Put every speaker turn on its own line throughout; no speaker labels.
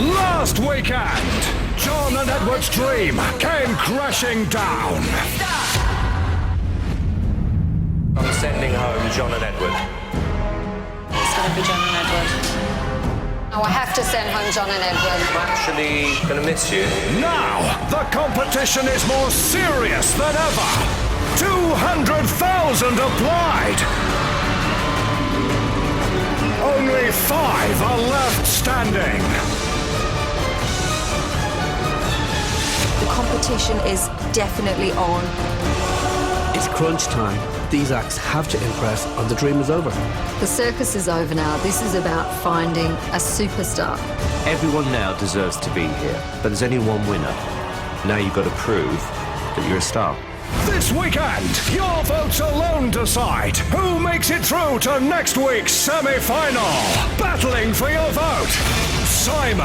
Last weekend, John and Edward's dream came crashing down.
I'm sending home John and Edward.
It's going to be John and Edward.
Oh, I have to send home John and Edward.
I'm actually going to miss you.
Now, the competition is more serious than ever. 200,000 applied. Only 5 are left standing.
The competition is definitely on.
It's crunch time. These acts have to impress or the dream is over.
The circus is over now. This is about finding a superstar.
Everyone now deserves to be here, but there's only one winner. Now you've got to prove that you're a star.
This weekend, your votes alone decide who makes it through to next week's semi-final. Battling for your vote, Simon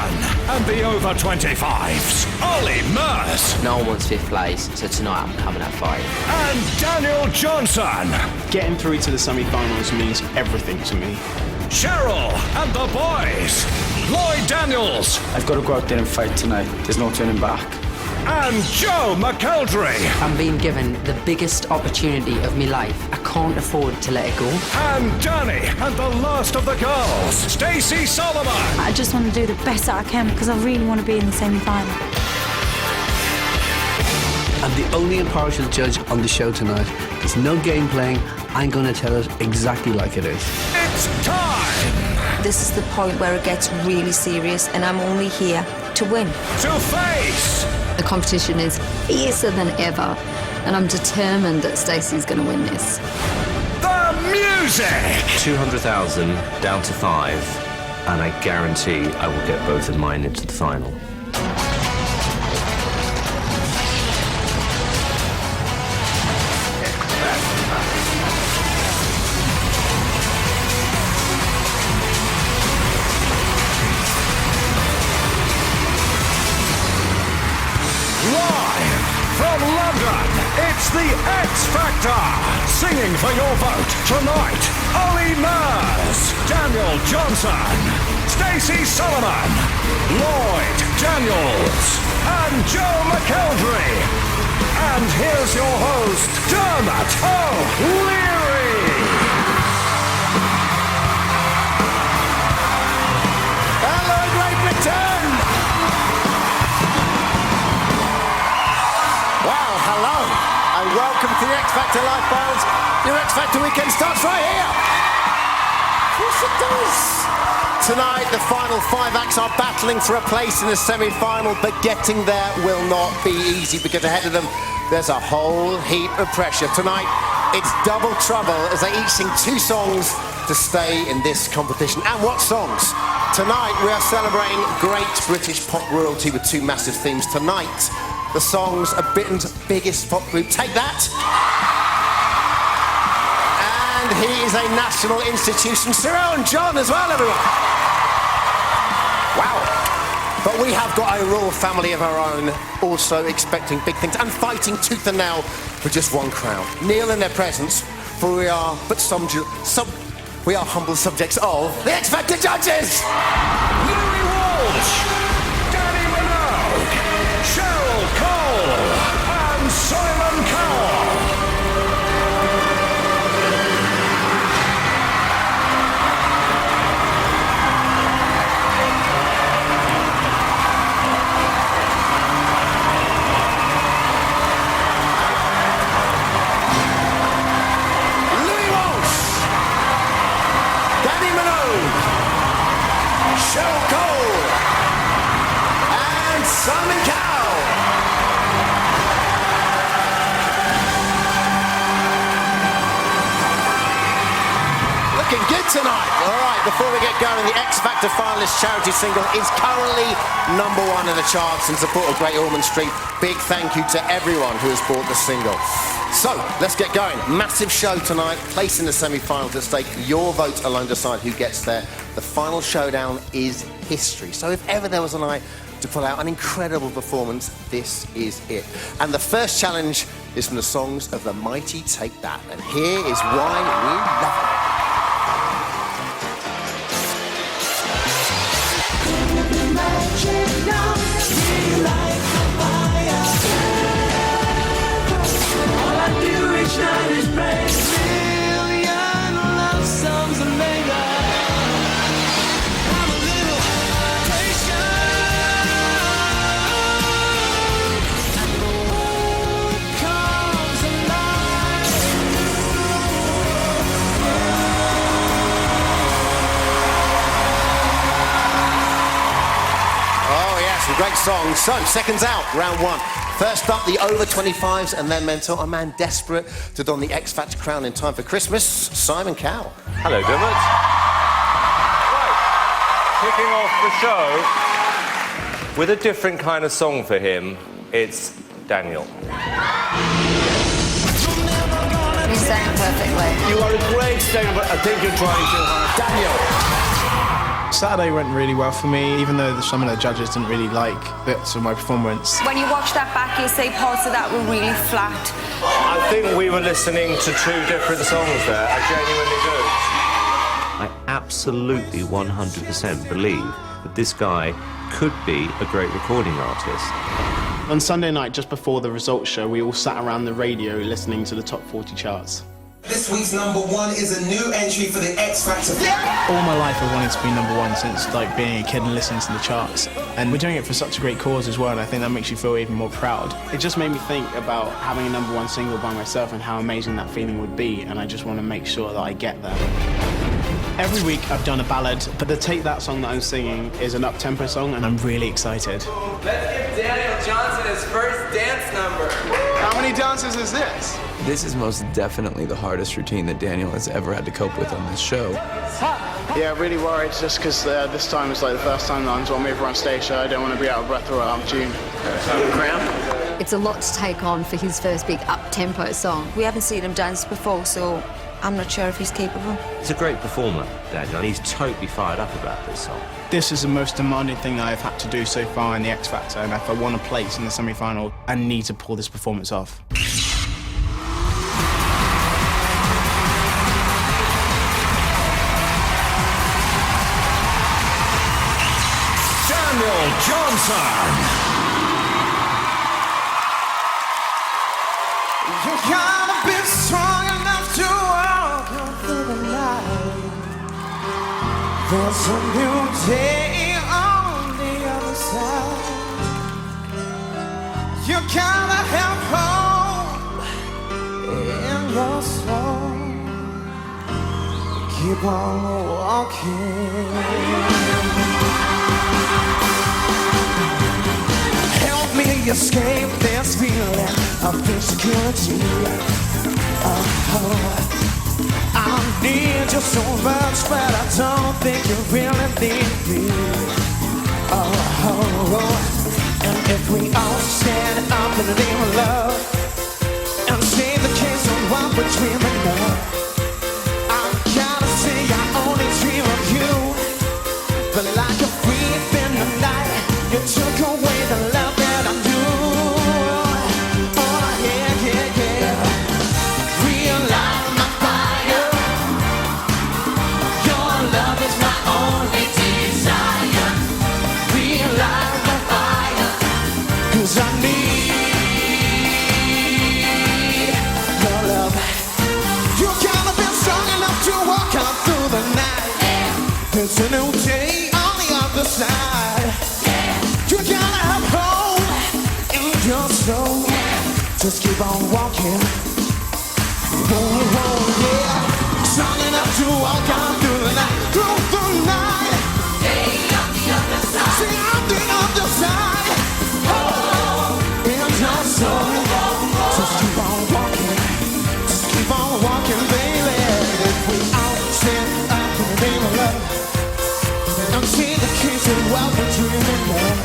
and the over 25s, Ollie Murs.
No one wants 5th place, so tonight I'm coming at 5.
And Daniel Johnson.
Getting through to the semi-finals means everything to me.
Cheryl and the boys, Lloyd Daniels.
I've got to go out there and fight tonight. There's no turning back.
And Joe McElderry.
I'm being given the biggest opportunity of my life. I can't afford to let it go.
And Danny and the last of the girls, Stacey Solomon.
I just want to do the best that I can because I really want to be in the semi-final.
I'm the only impartial judge on the show tonight. There's no game playing. I'm going to tell it exactly like it is.
It's time
This is the point where it gets really serious, and I'm only here to win.
to face
The competition is fiercer than ever, and I'm determined that Stacey's going to win this.
the music.
200,000 down to 5, and I guarantee I will get both of mine into the final.
Live from London, it's the X Factor. Singing for your vote tonight, Ollie Murs, Daniel Johnson, Stacey Solomon, Lloyd Daniels, and Joe McElderry. And here's your host, Dermot O'Leary. Hello, Great Britain.
Well, hello, and welcome to the X Factor Live Files. Your X Factor weekend starts right here. Of course it does. Tonight, the final 5 acts are battling for a place in the semi-final, but getting there will not be easy because ahead of them, there's a whole heap of pressure. Tonight, it's double trouble as they each sing 2 songs to stay in this competition. And what songs? Tonight, we are celebrating great British pop royalty with 2 massive themes. Tonight, the songs of Britain's biggest pop group, Take That. And he is a national institution. Cyril and John as well, everyone. Wow. But we have got a royal family of our own, also expecting big things and fighting tooth and nail for just one crown. Kneel in their presence, for we are we are humble subjects of the X Factor judges.
Louis Walsh, Danny Minogue, Cheryl Cole, and Simon Cowell.
Louis Walsh, Danny Minogue, Cheryl Cole, and Simon Cowell. Looking good tonight. All right, before we get going, the X Factor finalist charity single is currently #1 in the charts in support of Great Ormond Street. Big thank you to everyone who has bought the single. So, let's get going. Massive show tonight, place in the semi-finals at stake. Your vote alone decide who gets there. The final showdown is history. So if ever there was a night to pull out an incredible performance, this is it. And the first challenge is from the songs of the mighty Take That. And here is why we love it.
Magic.
Some great songs. So, seconds out, round one. First up, the over 25s and their mentor, a man desperate to don the X Factor crown in time for Christmas, Simon Cowell.
Hello, Dermot. Right, kicking off the show with a different kind of song for him. It's Daniel.
You sang perfectly.
You are a great singer, but I think you're trying too hard.
Daniel.
Saturday went really well for me, even though some of the judges didn't really like bits of my performance.
When you watch that back, you say parts of that were really flat.
I think we were listening to two different songs there. I genuinely do.
I absolutely 100% believe that this guy could be a great recording artist.
On Sunday night, just before the results show, we all sat around the radio listening to the top 40 charts.
This week's number one is a new entry for the X Factor.
All my life I've wanted to be number one since being a kid and listening to the charts. And we're doing it for such a great cause as well, and I think that makes you feel even more proud. It just made me think about having a number one single by myself and how amazing that feeling would be, and I just want to make sure that I get there. Every week I've done a ballad, but the Take That song that I'm singing is an up-tempo song, and I'm really excited.
Let's give Daniel Johnson his first dance number.
How many dances is this?
This is most definitely the hardest routine that Daniel has ever had to cope with on this show.
Yeah, really worried just because this time is the first time that I'm on move around stage, so I don't want to be out of breath or out of tune.
It's a lot to take on for his first big up-tempo song.
We haven't seen him dance before, so I'm not sure if he's capable.
He's a great performer, Daniel, and he's totally fired up about this song.
This is the most demanding thing that I've had to do so far in the X Factor, and if I want a place in the semi-final, I need to pull this performance off.
Daniel Johnson.
You gotta be strong enough to walk through the night. There's a new day on the other side. You gotta have hope in your soul. Keep on walking. Help me escape this feeling of insecurity. I need you so much, but I don't think you really need me. And if we all stand up in the name of love and save the case of what we're dreaming of, I gotta say I only dream of you. But like a thief in the night, you took away the love that I knew. Oh yeah, yeah, yeah. Realize my fire. Your love is my only desire. Realize my fire. 'Cause I need your love. You gotta be strong enough to walk out through the night. There's a new day on the other side. You gotta have hope in your soul. Just keep on walking. Whoa, whoa, yeah. Strong enough to walk out through the night. Through the night. Day on the other side. See, on the other side. Oh, in your soul. Just keep on walking. Just keep on walking, baby. If we all stand up in the name of love and see the kids and what we're dreaming of.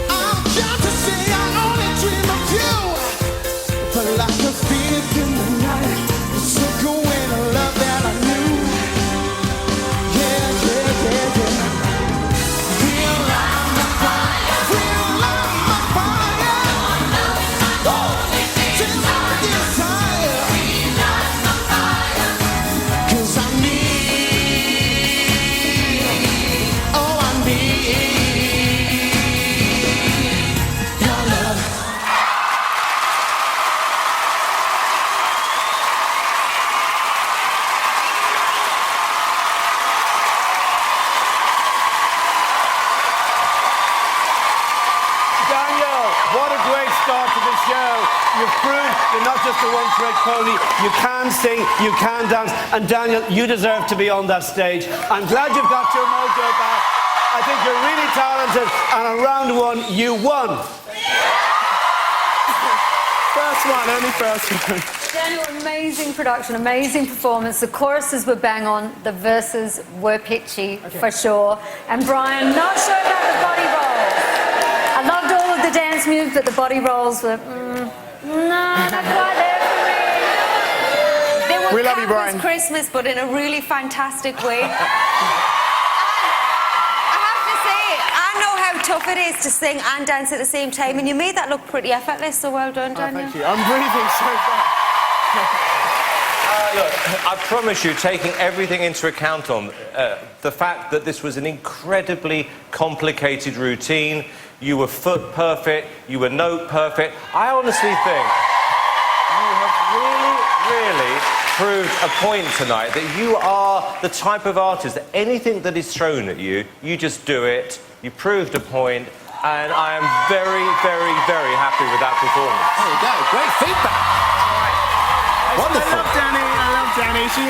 I've got to say I only dream of you. But like a thief in the night, you took away the love that I knew. Yeah, yeah, yeah, yeah. Realize my fire. Realize my fire. Your love is my only desire. Realize my fire. 'Cause I need, oh I need your love.
Daniel, what a great start to the show. You've proved you're not just a one-trick pony. You can sing, you can dance, and Daniel, you deserve to be on that stage. I'm glad you've got your mojo back.
I think you're really talented, and on round one, you won.
First one, only first one.
Daniel, amazing production, amazing performance. The choruses were bang on, the verses were pitchy, for sure. And Brian, not sure about the body rolls. I loved all of the dance moves, but the body rolls were, no, not quite there for me. They were
We love you, Brian.
Christmas, but in a really fantastic way. Tough it is to sing and dance at the same time, and you made that look pretty effortless, so well done, Daniel.
Thank you. I'm breathing so fast.
Look, I promise you, taking everything into account on the fact that this was an incredibly complicated routine, you were foot perfect, you were note perfect, I honestly think you have really proved a point tonight that you are the type of artist that anything that is thrown at you, you just do it. You proved a point, and I am very, very, very happy with that performance.
There you go. Great feedback. Wonderful.
I love Danny. She,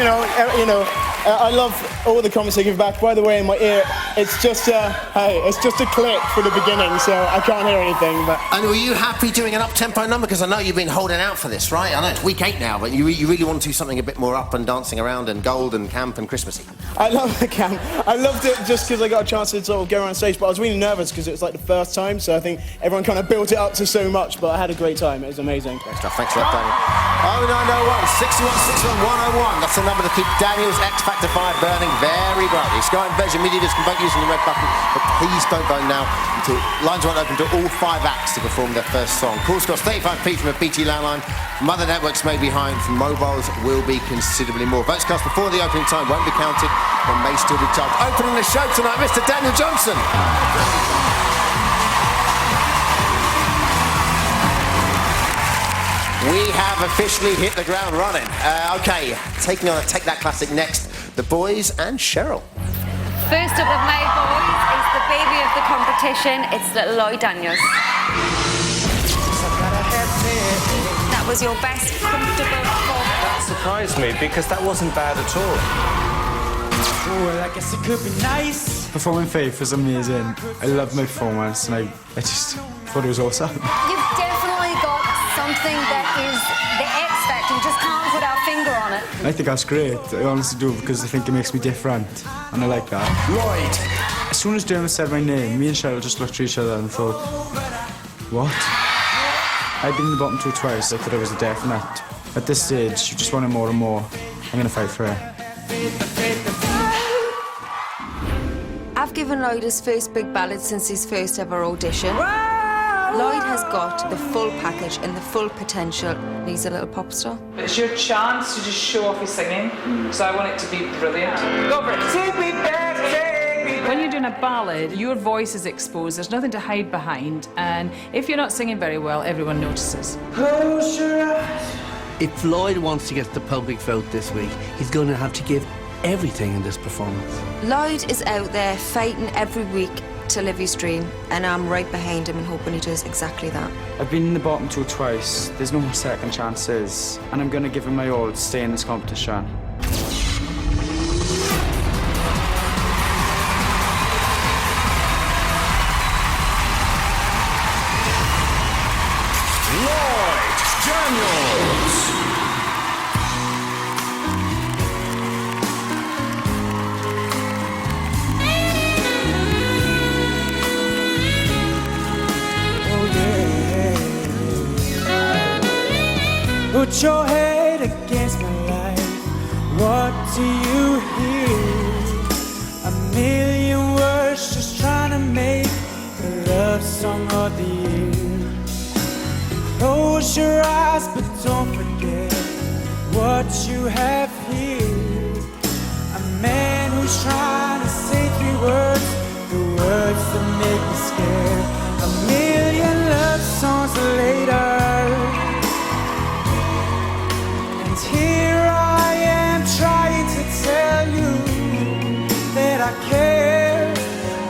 I love all the comments they give back. By the way, in my ear, it's just it's just a click for the beginning, so I can't hear anything. But.
And were you happy doing an up-tempo number? Because I know you've been holding out for this, right? I know it's week 8 now, but you really want to do something a bit more up and dancing around and gold and camp and Christmassy.
I love the camp. I loved it just because I got a chance to sort of go around stage, but I was really nervous because it was like the first time, so I think everyone kind of built it up to so much, but I had a great time. It was amazing.
Great stuff. Thanks a lot, Daniel. 0901 61 61 101. That's the number to keep Daniel's X Factor fire burning very brightly. Sky and Virgin Media can vote using the red button, but please don't vote now until lines won't open to all 5 acts to perform their first song. Calls cost 35p from a BT landline. From other networks may be behind. From mobiles will be considerably more. Votes cast before the opening time won't be counted and may still be charged. Opening the show tonight, Mr. Daniel Johnson. We have officially hit the ground running. OK, taking on a Take That Classic next, The Boys and Cheryl.
First up of my boys is the baby of the competition. It's little Lloyd Daniels. That was your best comfortable performance.
That surprised me because that wasn't bad at all.
Well, I guess it could be nice. Performing Faith was amazing. I loved my performance and I just thought it was awesome.
You've definitely got something that is the X Factor. You just can't put our finger on it.
I think that's great. I honestly do because I think it makes me different and I like that. Lloyd! As soon as Dermot said my name, me and Cheryl just looked at each other and thought, what? I've been in the bottom 2 twice. I thought it was a definite. At this stage, you just want it more and more. I'm going to fight for it.
I've given Lloyd his first big ballad since his first ever audition. Lloyd has got the full package and the full potential. He's a little pop star.
It's your chance to just show off your singing, so I want it to be brilliant. Go for it. Take me back, take me back.
When you're doing a ballad, your voice is exposed. There's nothing to hide behind, and if you're not singing very well, everyone notices.
Close your eyes.
If Lloyd wants to get the public vote this week, he's going to have to give everything in this performance.
Lloyd is out there fighting every week to live his dream, and I'm right behind him and hoping he does exactly that.
I've been in the bottom 2 twice. There's no more second chances. And I'm going to give him my all to stay in this competition.
Lloyd Daniels.
Put your head against my life. What do you hear? A million words just trying to make the love song of the year. Close your eyes, but don't forget what you have here. A man who's trying to say 3 words, the words that make me scared. A million love songs later. Here I am trying to tell you that I care.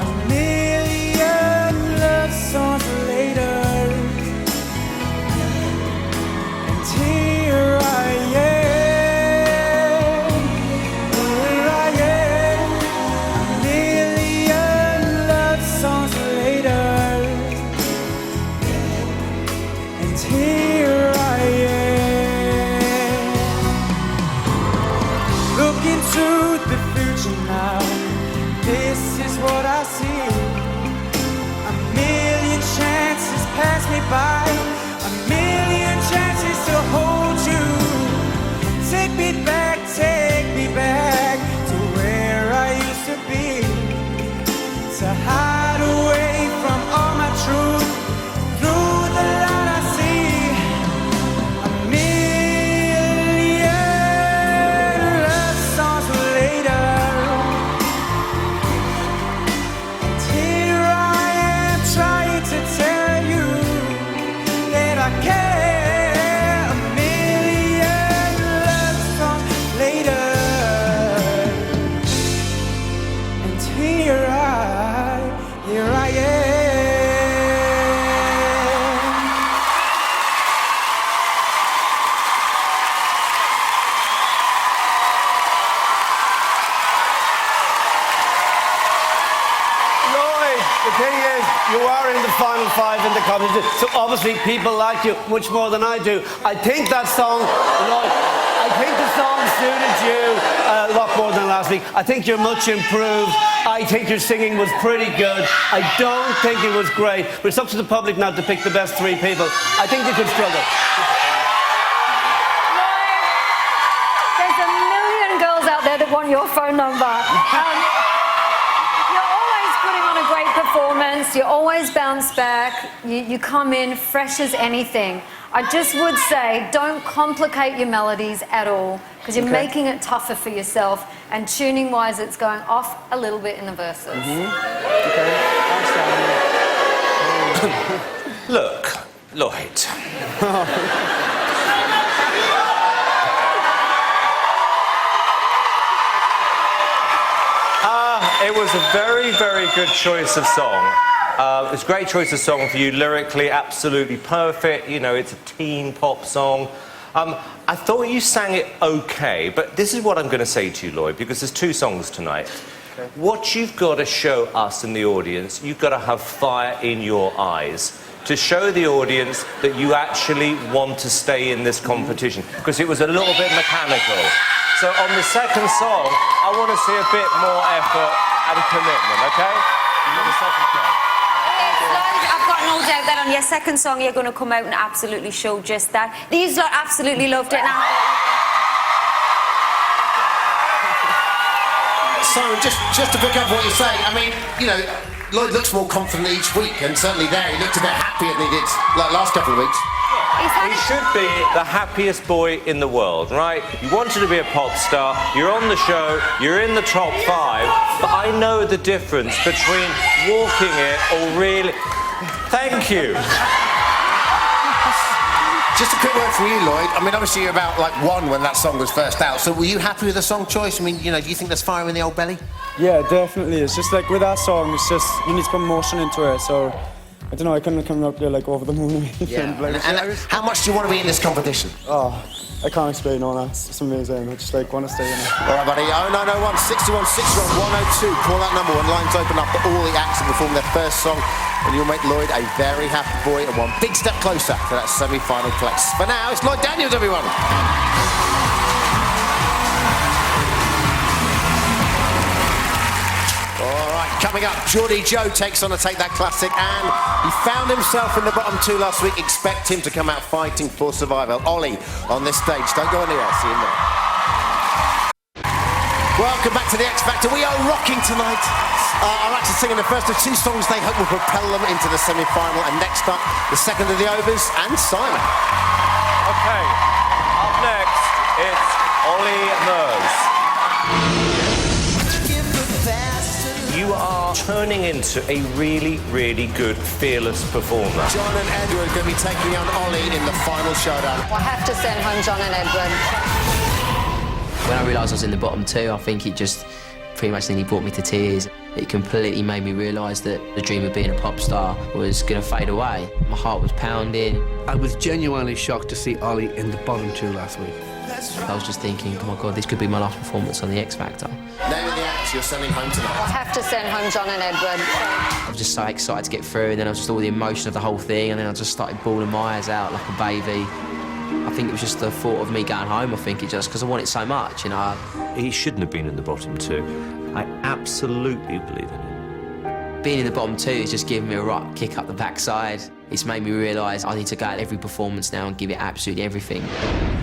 A million love songs later, and here I am. Here I am. A million
thing is, you are in the final 5 in the competition, so obviously people like you much more than I do. I think that song, Lloyd, I think the song suited you a lot more than last week. I think you're much improved. I think your singing was pretty good. I don't think it was great, but it's up to the public now to pick the best 3 people. I think you could struggle.
There's a million girls out there that want your phone number. You're always putting on a great performance. You always bounce back. You come in fresh as anything. I just would say, don't complicate your melodies at all, because you're making it tougher for yourself, and tuning-wise, it's going off a little bit in the verses.
Look, Lloyd. It was a very, very good choice of song. It was a great choice of song for you, lyrically, absolutely perfect. You know, it's a teen pop song. I thought you sang it okay, but this is what I'm going to say to you, Lloyd, because there's 2 songs tonight. Okay. What you've got to show us in the audience, you've got to have fire in your eyes to show the audience that you actually want to stay in this competition, because it was a little bit mechanical. So on the second song, I want to see a bit more effort and commitment, okay? On the second song.
Lloyd, I've got no doubt that on your second song you're going to come out and absolutely show just that. These lot absolutely loved it. Now,
Simon, just to pick up what you're saying, I mean, you know, Lloyd looks more confident each week, and certainly there he looked a bit happier than he did like last couple of weeks.
He should be the happiest boy in the world, right? You wanted to be a pop star, you're on the show, you're in the top 5, but I know the difference between walking it or really... Thank you.
Just a quick word from you, Lloyd. I mean, obviously you're about like 1 when that song was first out, so were you happy with the song choice? I mean, you know, do you think there's fire in the old belly?
Yeah, definitely. It's just like with that song, it's just, you need to put emotion into it, so... I don't know, I couldn't come up there like over the moon.
Yeah. And how much do you want to be in this competition?
Oh, I can't explain all that. It's amazing. I just like want to stay in it.
All right, buddy. 0901 61 61 102. Call that number when lines open up for all the acts to perform their first song, and you'll make Lloyd a very happy boy and 1 big step closer to that semi-final place. For now, it's Lloyd Daniels, everyone. Coming up, Geordie Joe takes on a Take That classic, and he found himself in the bottom 2 last week. Expect him to come out fighting for survival. Ollie on this stage. Don't go anywhere. See you there. Welcome back to the X Factor. We are rocking tonight. Our acts are singing the first of 2 songs they hope will propel them into the semi-final. And next up, the second of the overs, and Simon.
Okay, up next, it's Ollie Murs. You are turning into a really, really good, fearless performer.
John and Edward are going to be taking on Ollie in the final showdown.
I have to send home John and Edward.
When I realised I was in the bottom 2, I think it just pretty much nearly brought me to tears. It completely made me realise that the dream of being a pop star was going to fade away. My heart was pounding.
I was genuinely shocked to see Ollie in the bottom 2 last week.
I was just thinking, oh my God, this could be my last performance on the X Factor.
Name of the act you're sending home tonight.
I have to send home John and Edward.
I was just so excited to get through, and then I was just all the emotion of the whole thing, and then I just started bawling my eyes out like a baby. I think it was just the thought of me going home, I think, just because I want it so much, you know.
He shouldn't have been in the bottom 2. I absolutely believe in him.
Being in the bottom 2 is just giving me a right kick up the backside. It's made me realise I need to go at every performance now and give it absolutely everything.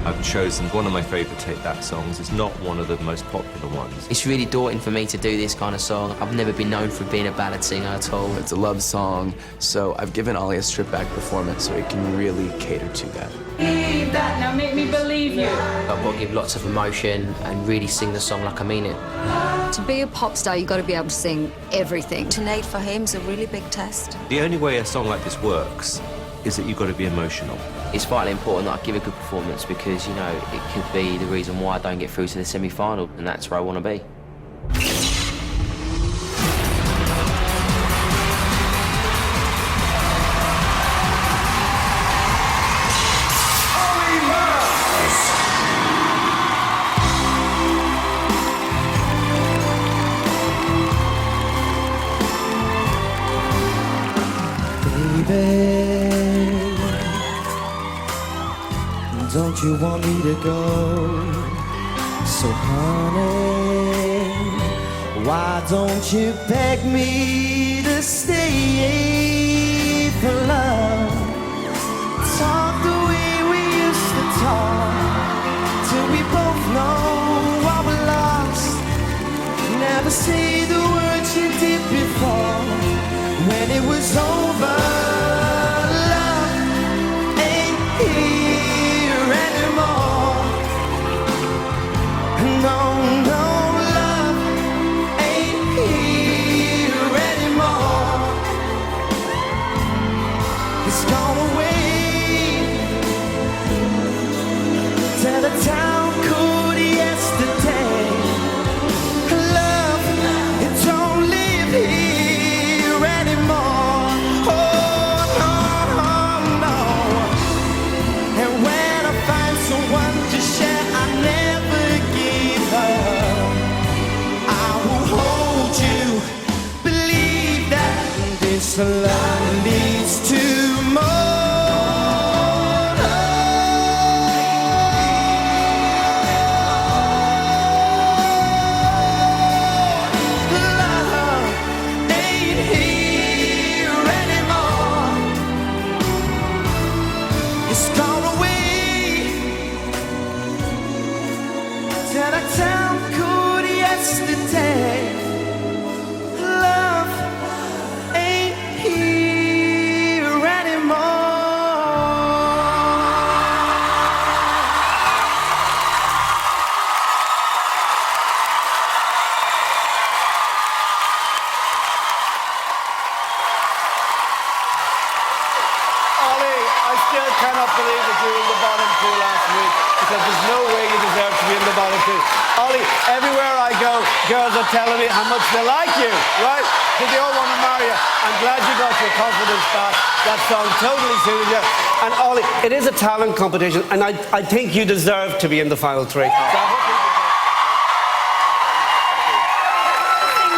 I've chosen one of my favourite Take That songs. It's not one of the most popular ones.
It's really daunting for me to do this kind of song. I've never been known for being a ballad singer at all.
It's a love song, so I've given Ollie a stripped-back performance so he can really cater to that.
Believe that, now make me believe you.
I've got to give lots of emotion and really sing the song like I mean it.
To be a pop star, you've got to be able to sing everything.
Tonight for him is a really big test.
The only way a song like this works is that you've got to be emotional.
It's vitally important that I give a good performance because, you know, it could be the reason why I don't get through to the semi-final, and that's where I want to be.
baby. Don't you want me to go? So honey, why don't you beg me to stay for love? Talk the way we used to talk, till we both know what we're lost. Never say the words you did before, when it was over. Love ain't here anymore. No, no, love ain't here anymore. It's gone away. Tell the town could yesterday. Love, it don't live here anymore. Oh, no, no. And when I find someone to share, I never give up. I will hold you. Believe that this love leads to more.
There's no way you deserve to be in the bottom two. Ollie, everywhere I go, girls are telling me how much they like you, right? Because they all want to marry you. I'm glad you got your confidence back. That song totally suited you. And Ollie, it is a talent competition, and I think you deserve to be in the final three.
It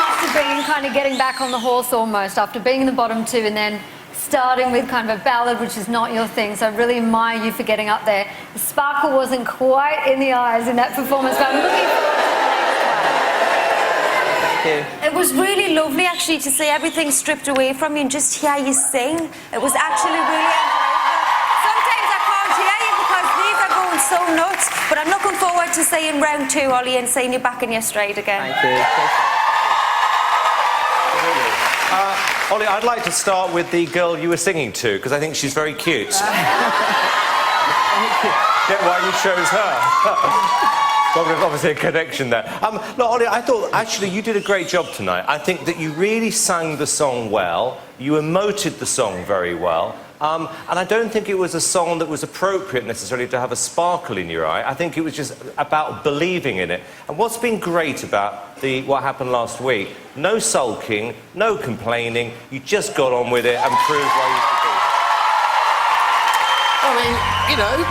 must have been kind of getting back on the horse almost after being in the bottom two and then starting with kind of a ballad, which is not your thing. So I really admire you for getting up there. The sparkle wasn't quite in the eyes in that performance, but I'm looking forward to the next one.
It was really lovely, actually, to see everything stripped away from you and just hear you sing. It was actually really enjoyable. Sometimes I can't hear you because these are going so nuts, but I'm looking forward to seeing round two, Ollie, and seeing you back in your stride again.
Thank you. Ollie, I'd like to start with the girl you were singing to, because I think she's very cute. Get why you chose her. Well, there's obviously a connection there. No, Ollie, I thought actually you did a great job tonight. I think that you really sang the song well. You emoted the song very well. And I don't think it was a song that was appropriate necessarily to have a sparkle in your eye. I think it was just about believing in it. And what's been great about what happened last week, no sulking, no complaining, you just got on with it and proved why you could do it.
I mean, you know,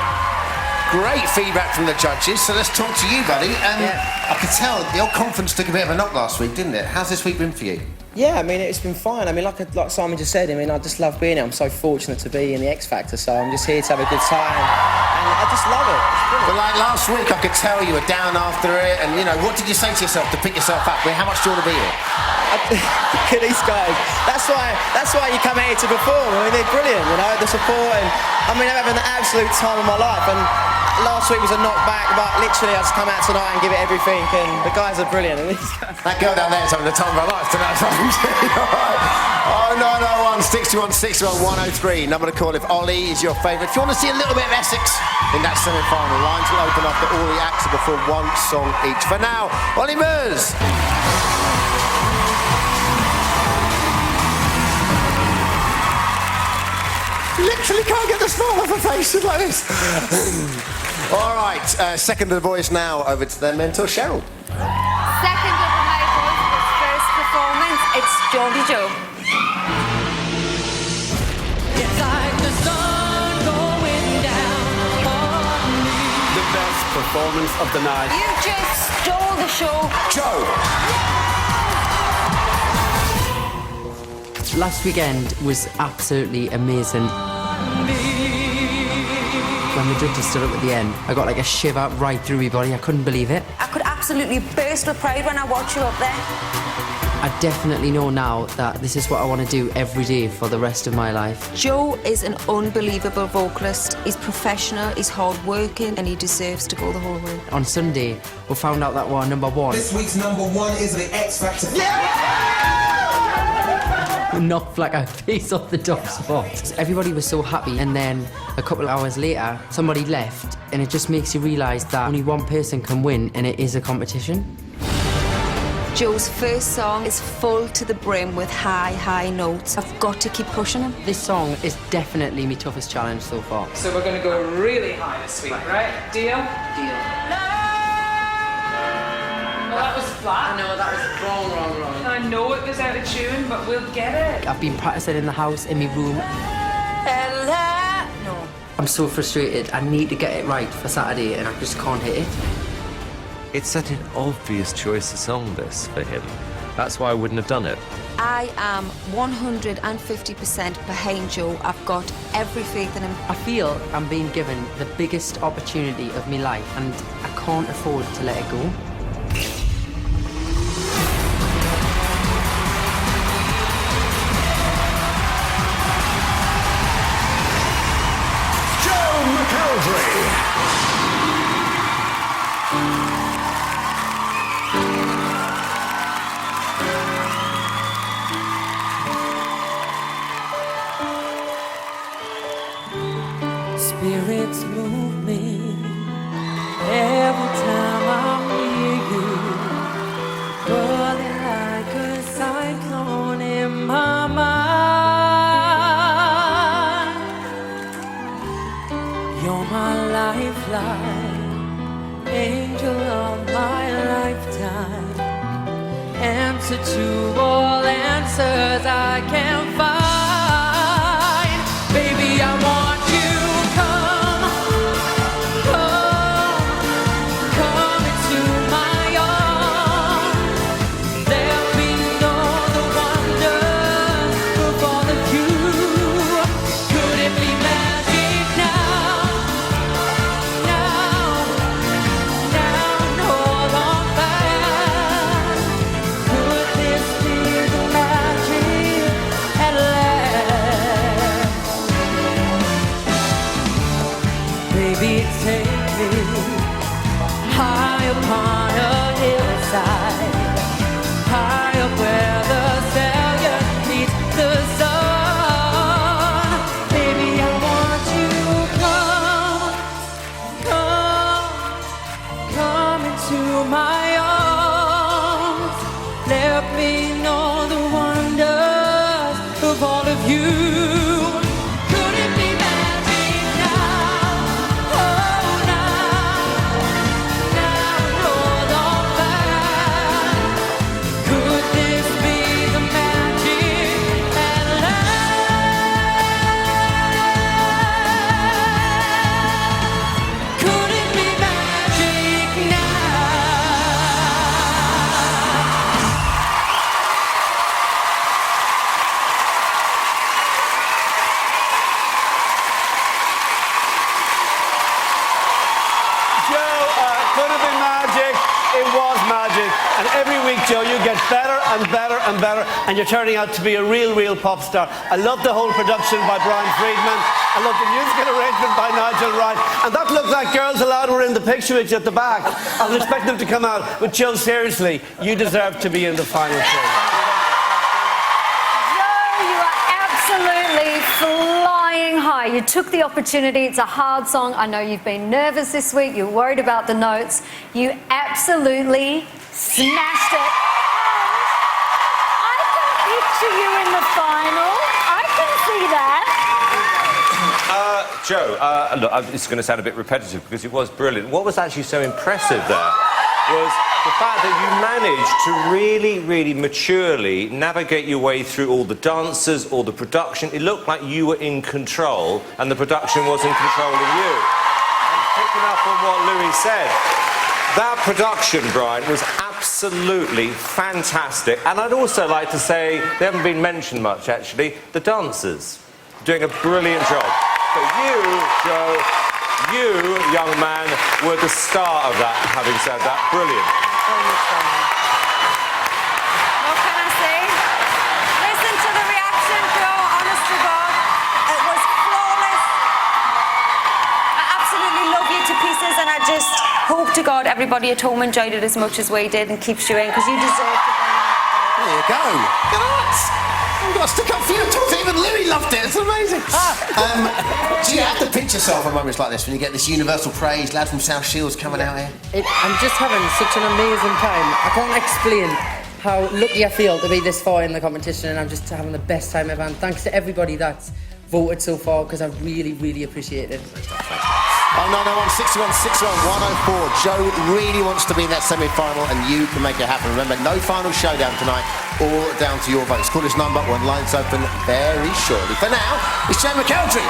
great feedback from the judges, so let's talk to you, buddy. I could tell your confidence took a bit of a knock last week, didn't it? How's this week been for you?
Yeah, I mean, it's been fine. I mean, like Simon just said, I mean, I just love being here. I'm so fortunate to be in the X Factor, so I'm just here to have a good time. And I just love it.
But like last week, I could tell you were down after it, and, you know, what did you say to yourself to pick yourself up? I mean, how much do you want to be here?
Look at these guys. That's why you come out here to perform. I mean, they're brilliant, you know, the support. And, I mean, I'm having the absolute time of my life. And last week was a knockback, but literally I just come out tonight and give it everything, and the guys are brilliant. And
that girl down there is having the time of her life tonight. Oh, 901 61 61 103. Number to call if Ollie is your favourite. If you want to see a little bit of Essex in that semi-final, lines will open up at all the acts are before one song each. For now, Ollie Murs. Literally can't get the smile off her face like this. All right, second of the boys now, over to their mentor, Cheryl.
Second of the night boys for his first performance, it's Geordie Joe.
It's like the sun going down on me.
The best performance of the night.
You just stole the show.
Joe.
Last weekend was absolutely amazing. When the judges stood up at the end, I got like a shiver right through my body. I couldn't believe it.
I could absolutely burst with pride when I watch you up there.
I definitely know now that this is what I want to do every day for the rest of my life.
Joe is an unbelievable vocalist. He's professional, he's hard-working, and he deserves to go the whole way.
On Sunday, we found out that we're number one.
This week's number one is the X Factor.
We knocked like a piece off the top spot. Everybody was so happy, and then a couple of hours later, somebody left, and it just makes you realise that only one person can win, and it is a competition.
Joe's first song is full to the brim with high, high notes. I've got to keep pushing him.
This song is definitely my toughest challenge so far.
So we're going to go really high this week, right? Deal? Deal. Well, that was flat.
No, that was wrong.
I know it was out of tune, but we'll get it.
I've been practicing in the house, in my room.
No.
I'm so frustrated. I need to get it right for Saturday, and I just can't hit it.
It's such an obvious choice of song, this, for him. That's why I wouldn't have done it.
I am 150% behind Joe. I've got every faith in him.
I feel I'm being given the biggest opportunity of my life, and I can't afford to let it go.
Joe McElderry.
Spirits move me every time I hear you, rolling like a cyclone in my mind. You're my lifeline, angel of my lifetime, answer to all answers I can find. Baby, I want you.
Joe, you get better and better and better, and you're turning out to be a real pop star. I love the whole production by Brian Friedman. I love the musical arrangement by Nigel Wright. And that looked like Girls Aloud were in the picture with you at the back. I was expecting them to come out. But Joe, seriously, you deserve to be in the final three.
You are absolutely flying high. You took the opportunity. It's a hard song. I know you've been nervous this week. You're worried about the notes. You absolutely smashed it. I can picture you in the final. I can see that.
Joe, look, this is going to sound a bit repetitive because it was brilliant. What was actually so impressive there was the fact that you managed to really maturely navigate your way through all the dancers, all the production. It looked like you were in control and the production was in control of you. And picking up on what Louis said, that production, Brian, was absolutely absolutely fantastic. And I'd also like to say, they haven't been mentioned much actually, the dancers. Doing a brilliant job. But you, Joe, you, young man, were the star of that, having said that. Brilliant.
What can I say? Listen to the reaction, Joe, honest to God. It was flawless. I absolutely love you to pieces, and I just hope to God everybody at home enjoyed it as much as we did and keeps you in, because you deserve to win.
There you go. Look at that. I've got to stick up for you. Even Louis loved it. It's amazing. Do you have to pinch yourself at moments like this when you get this universal praise, lad from South Shields coming out here?
I'm just having such an amazing time. I can't explain how lucky I feel to be this far in the competition, and I'm just having the best time ever. And thanks to everybody that's voted so far, because I really, really appreciate it.
0901 61 61 104. Joe really wants to be in that semi-final, and you can make it happen. Remember, no final showdown tonight, all down to your votes. Call this number when lines open very shortly. For now, it's Joe McElderry.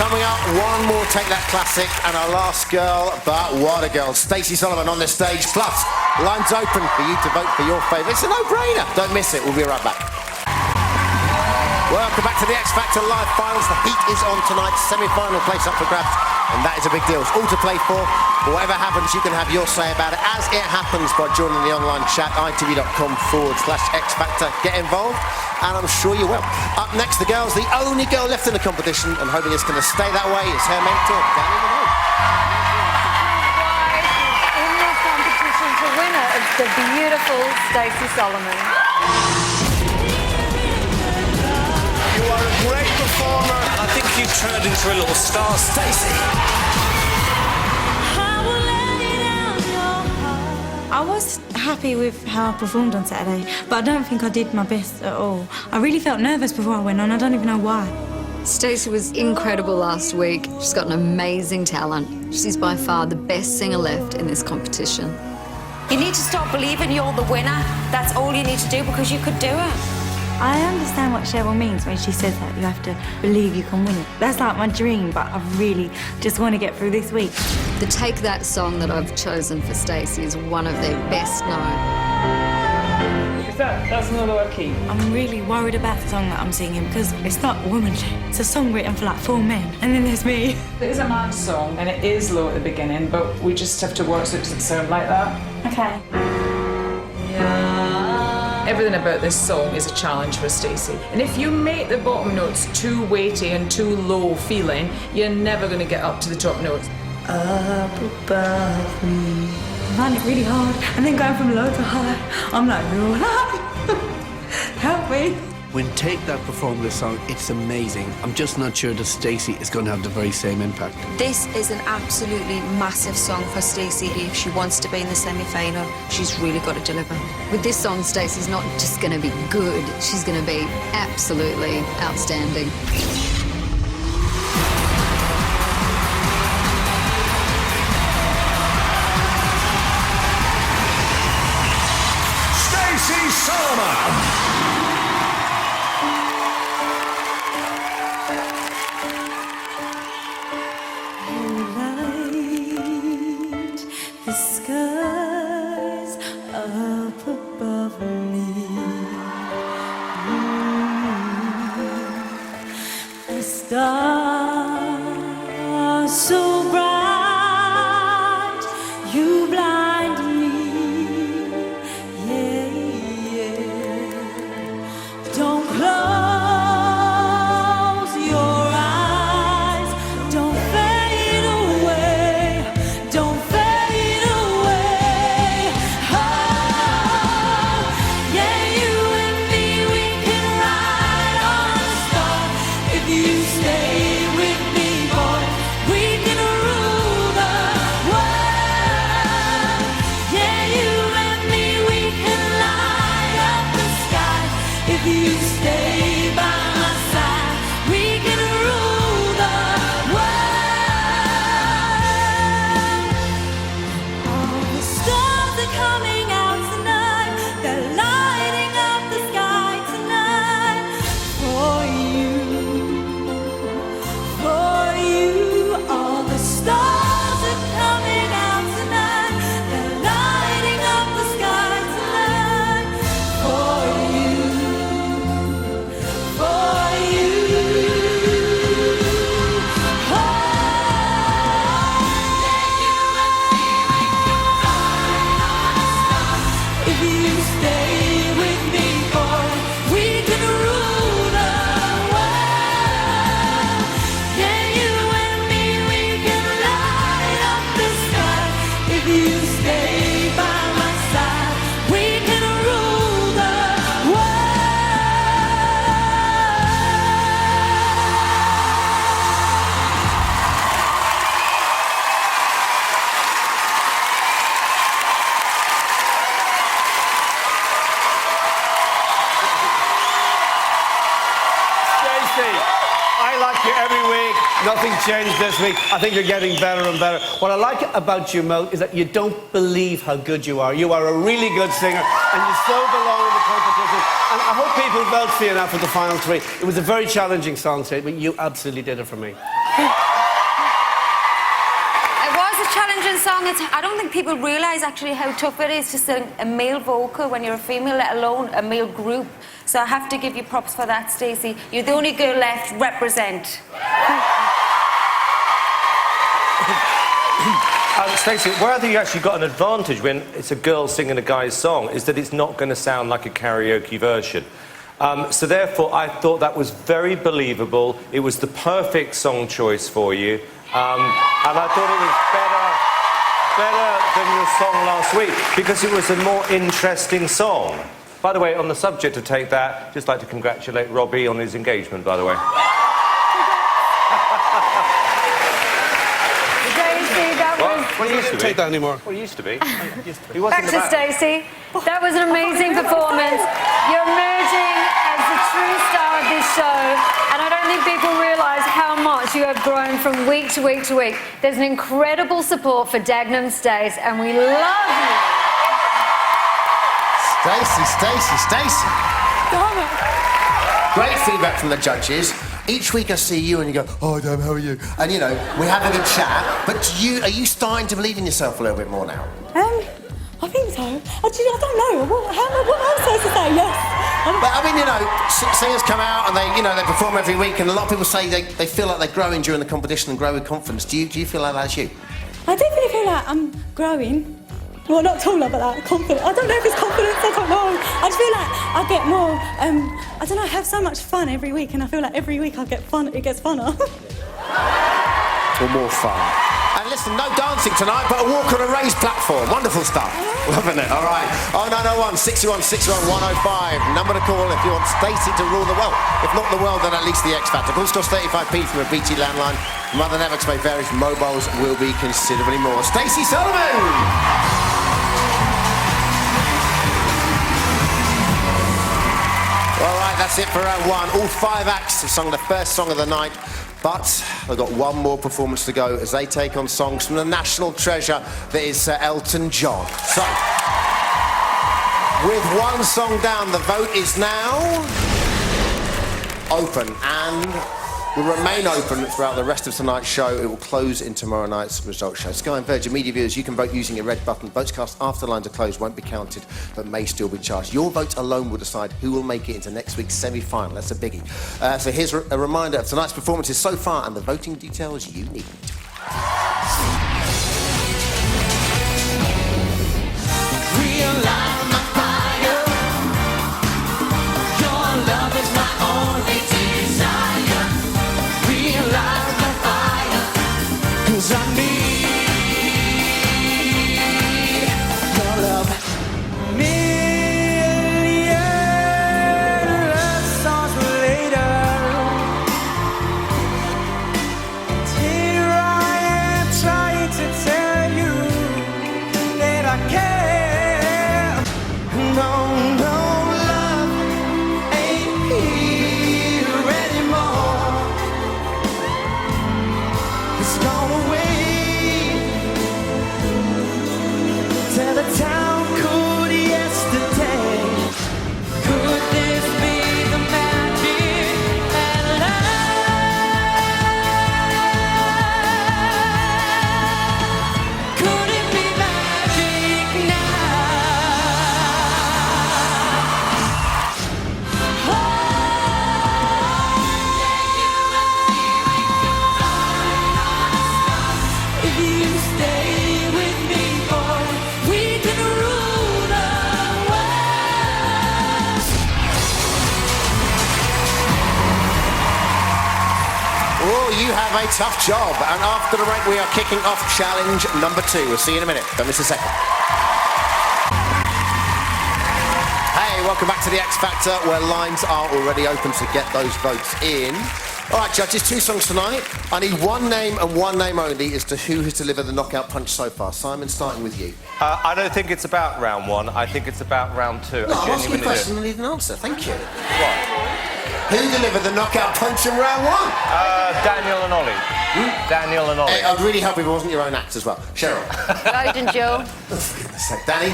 Coming up, one more Take That classic, and our last girl, but what a girl. Stacey Solomon on the stage, plus lines open for you to vote for your favourite. It's a no-brainer. Don't miss it. We'll be right back. Welcome back to the X Factor Live Finals. The heat is on tonight. Semi-final place up for grabs, and that is a big deal. It's all to play for. Whatever happens, you can have your say about it as it happens by joining the online chat, itv.com/X Factor. Get involved, and I'm sure you will. Up next, the girls, the only girl left in the competition, and hoping it's going to stay that way, is her mentor, Danny Minogue.
In this competition, the winner is the beautiful Stacey Solomon.
You are a great performer.
I think you've turned into a little star, Stacey.
I was happy with how I performed on Saturday, but I don't think I did my best at all. I really felt nervous before I went on. I don't even know why.
Stacey was incredible last week. She's got an amazing talent. She's by far the best singer left in this competition.
You need to stop believing you're the winner. That's all you need to do, because you could do it.
I understand what Cheryl means when she says that you have to believe you can win it. That's like my dream, but I really just want to get through this week.
The Take That song that I've chosen for Stacey is one of their best known.
That's another word key.
I'm really worried about the song that I'm singing because it's not womanly. It's a song written for like 4 men, and then there's me.
It is a man's song, and it is low at the beginning, but we just have to work so it doesn't sound like that.
Okay.
Everything about this song is a challenge for Stacey. And if you make the bottom notes too weighty and too low feeling, you're never going to get up to the top notes.
Up above me. I find it really hard, and then going from low to high, I'm like, no, help me.
When Take That performed this song, it's amazing. I'm just not sure that Stacey is going to have the very same impact.
This is an absolutely massive song for Stacey. If she wants to be in the semi-final, she's really got to deliver.
With this song, Stacey's not just going to be good, she's going to be absolutely outstanding.
Stacey Solomon.
The skies up above me. The stars so bright, you blind me. Yeah, yeah. Don't close your eyes. Don't fade away. Don't fade away. Oh, yeah, you and me, we can ride on a star if you stay.
stay with me, boy, we can rule the world. Yeah, you and me, we can light up the sky. If you stay by my side, we can rule the world.
Stacey, I like you every week. Nothing changed this week. I think you're getting better and better. What I like about you, Mo, is that you don't believe how good you are. You are a really good singer, and you so belong in the competition. And I hope people vote for you now for the final three. It was a very challenging song today, but you absolutely did it for me.
It was a challenging song. I don't think people realise actually how tough it is to sing a male vocal when you're a female, let alone a male group. So I have to give you props for that, Stacey. You're the only girl left. Represent.
Stacey, where I think you actually got an advantage when it's a girl singing a guy's song is that it's not going to sound like a karaoke version. So therefore, I thought that was very believable. It was the perfect song choice for you. And I thought it was better than your song last week because it was a more interesting song. By the way, on the subject of Take That, just like to congratulate Robbie on his engagement, by the way.
Stacey, that was...
Well, he used to be.
Take that anymore.
Well, he used to be. He wasn't
Back to
about-
Stacey. That was an amazing performance. You're emerging as the true star of this show, and I don't think people realise how much you have grown from week to week to week. There's an incredible support for Dagenham Stace, and we love you.
Stacey. Great feedback from the judges. Each week I see you and you go, "Oh, Dom, how are you?" And you know, we have a good chat. But are you starting to believe in yourself a little bit more now?
I think so. Actually, I don't know. What am I supposed to say? Yes.
But I mean, you know, singers come out and they perform every week, and a lot of people say they feel like they're growing during the competition and grow with confidence. Do you feel like that's you?
I definitely feel like I'm growing. Well, not taller, but like confident. I don't know if it's confidence, I don't know. I just feel like I get more, I don't know, I have so much fun every week, and I feel like every week it gets funner.
Or more fun. And listen, no dancing tonight, but a walk on a raised platform. Wonderful stuff. Loving it. All right. 0901 61 61 105. Number to call if you want Stacey to rule the world. If not the world, then at least the X Factor. Call costs 35p from a BT landline. From other networks may vary. Mobiles will be considerably more. Stacey Solomon! All right, that's it for round one. All 5 acts have sung the first song of the night, but they've got one more performance to go as they take on songs from the national treasure that is Sir Elton John. So, with one song down, the vote is now open and will remain open throughout the rest of tonight's show. It will close in tomorrow night's results show. Sky and Virgin Media viewers, you can vote using a red button. Votes cast after the lines are closed won't be counted, but may still be charged. Your vote alone will decide who will make it into next week's semi-final. That's a biggie. So here's a reminder of tonight's performances so far and the voting details you need.
Realize my fire. Your love is my only desire. Realize my fire. 'Cause I need your love. Million love songs later. Tear
have a tough job. And after the break, we are kicking off challenge number 2. We'll see you in a minute. Don't miss a second. Hey, welcome back to the X Factor, where lines are already open to get those votes in. All right, judges, 2 songs tonight. I need one name and one name only as to who has delivered the knockout punch so far. Simon, starting with you.
I don't think it's about round 1. I think it's about round 2.
No, I'm asking a question and I need an answer. Thank you.
What?
Who delivered the knockout punch in round 1?
Daniel and Ollie. Daniel and Ollie.
I'd really help if it wasn't your own act as well. Cheryl.
Lloyd and Joe.
Oh, for goodness sake. Danny.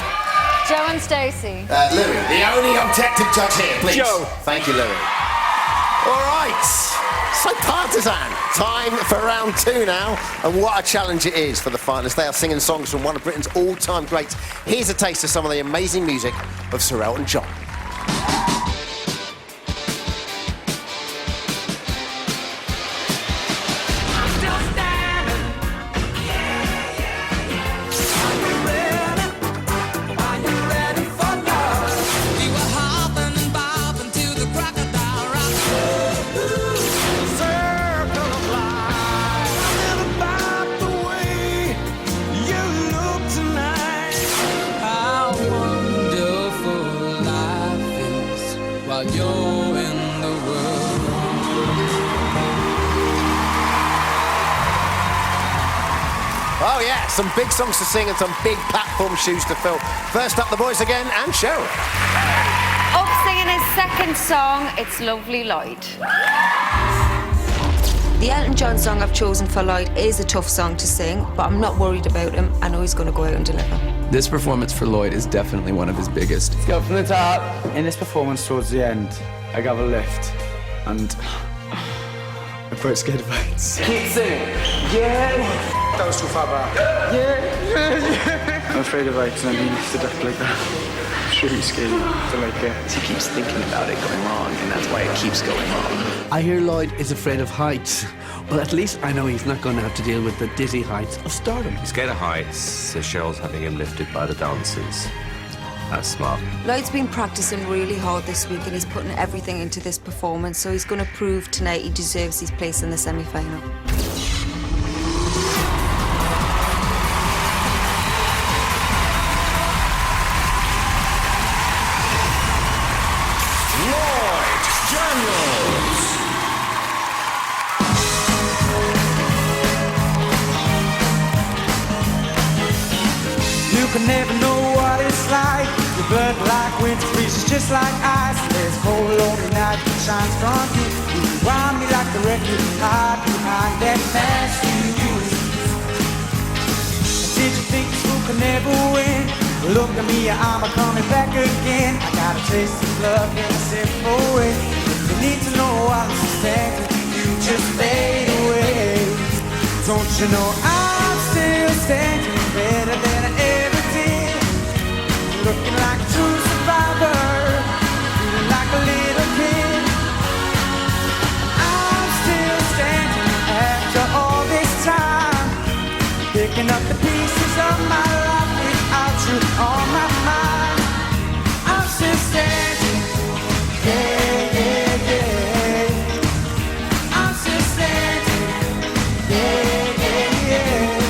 Joe and Stacey.
Louis, the only objective judge here, please.
Joe.
Thank you, Louis. All right. So partisan. Time for round 2 now. And what a challenge it is for the finalists. They are singing songs from one of Britain's all-time greats. Here's a taste of some of the amazing music of Sir Elton John. Oh yeah, some big songs to sing and some big platform shoes to fill. First up, the boys again, and Cheryl.
Up singing his second song, It's Lovely Lloyd.
The Elton John song I've chosen for Lloyd is a tough song to sing, but I'm not worried about him. I know he's going to go out and deliver.
This performance for Lloyd is definitely one of his biggest.
Let's go from the top. In this performance towards the end, I got a lift and I'm quite scared of heights.
Keep singing. Yeah. That was too far back.
Yeah. I'm afraid of heights and I need to duck like that. It's really scary to like it.
He keeps thinking about it going wrong, and that's why it keeps going wrong.
I hear Lloyd is afraid of heights. Well, at least I know he's not going to have to deal with the dizzy heights of stardom.
He's scared of heights, so Cheryl's having him lifted by the dancers. That's smart.
Lloyd's been practicing really hard this week and he's putting everything into this performance, so he's going to prove tonight he deserves his place in the semi-final.
You can never know what it's like. You burn like winter, freezes just like ice. There's a cold, lonely night that shines from you. You wind me like the record hide behind that mask you use. Did you think this fool could never win? Well, look at me, I'm a coming back again. I got a taste of love in a simple way. You need to know I'm suspecting you just fade away. Don't you know I'm still standing better than I ever did? Looking like a true survivor, feeling like a little kid. I'm still standing after all this time, picking up the pieces of my life without you on my mind. I'm still standing, yeah, yeah, yeah. I'm still standing, yeah, yeah, yeah.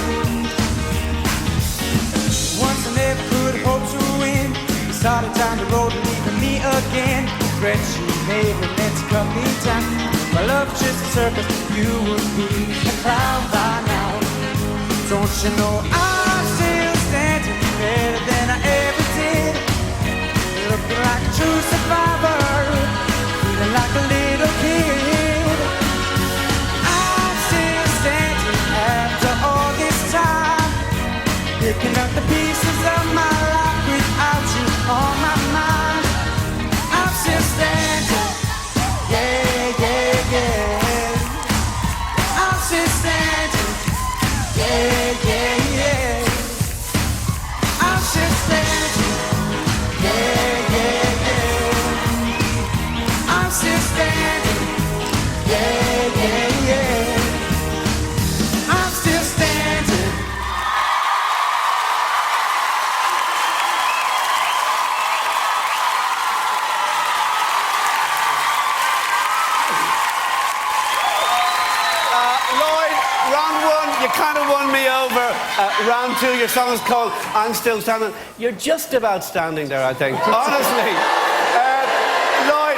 Once I never could hope to win. You started down the road and leaving me again. Regrets you made were meant to cut me down. My love was just a circus, you would be a clown by now. Don't you know I'm still standing better than I ever did? Looking like a true survivor, feeling like a little kid. I'm still standing after all this time, picking up the pieces of my life without you on my mind. I'm still standing, yeah, yeah, yeah. I'm still standing, yeah, yeah, yeah. I'm still standing, yeah, yeah, yeah.
you kind of won me over. Round 2, your song is called I'm Still Standing. You're just about standing there, I think. Honestly. Lloyd,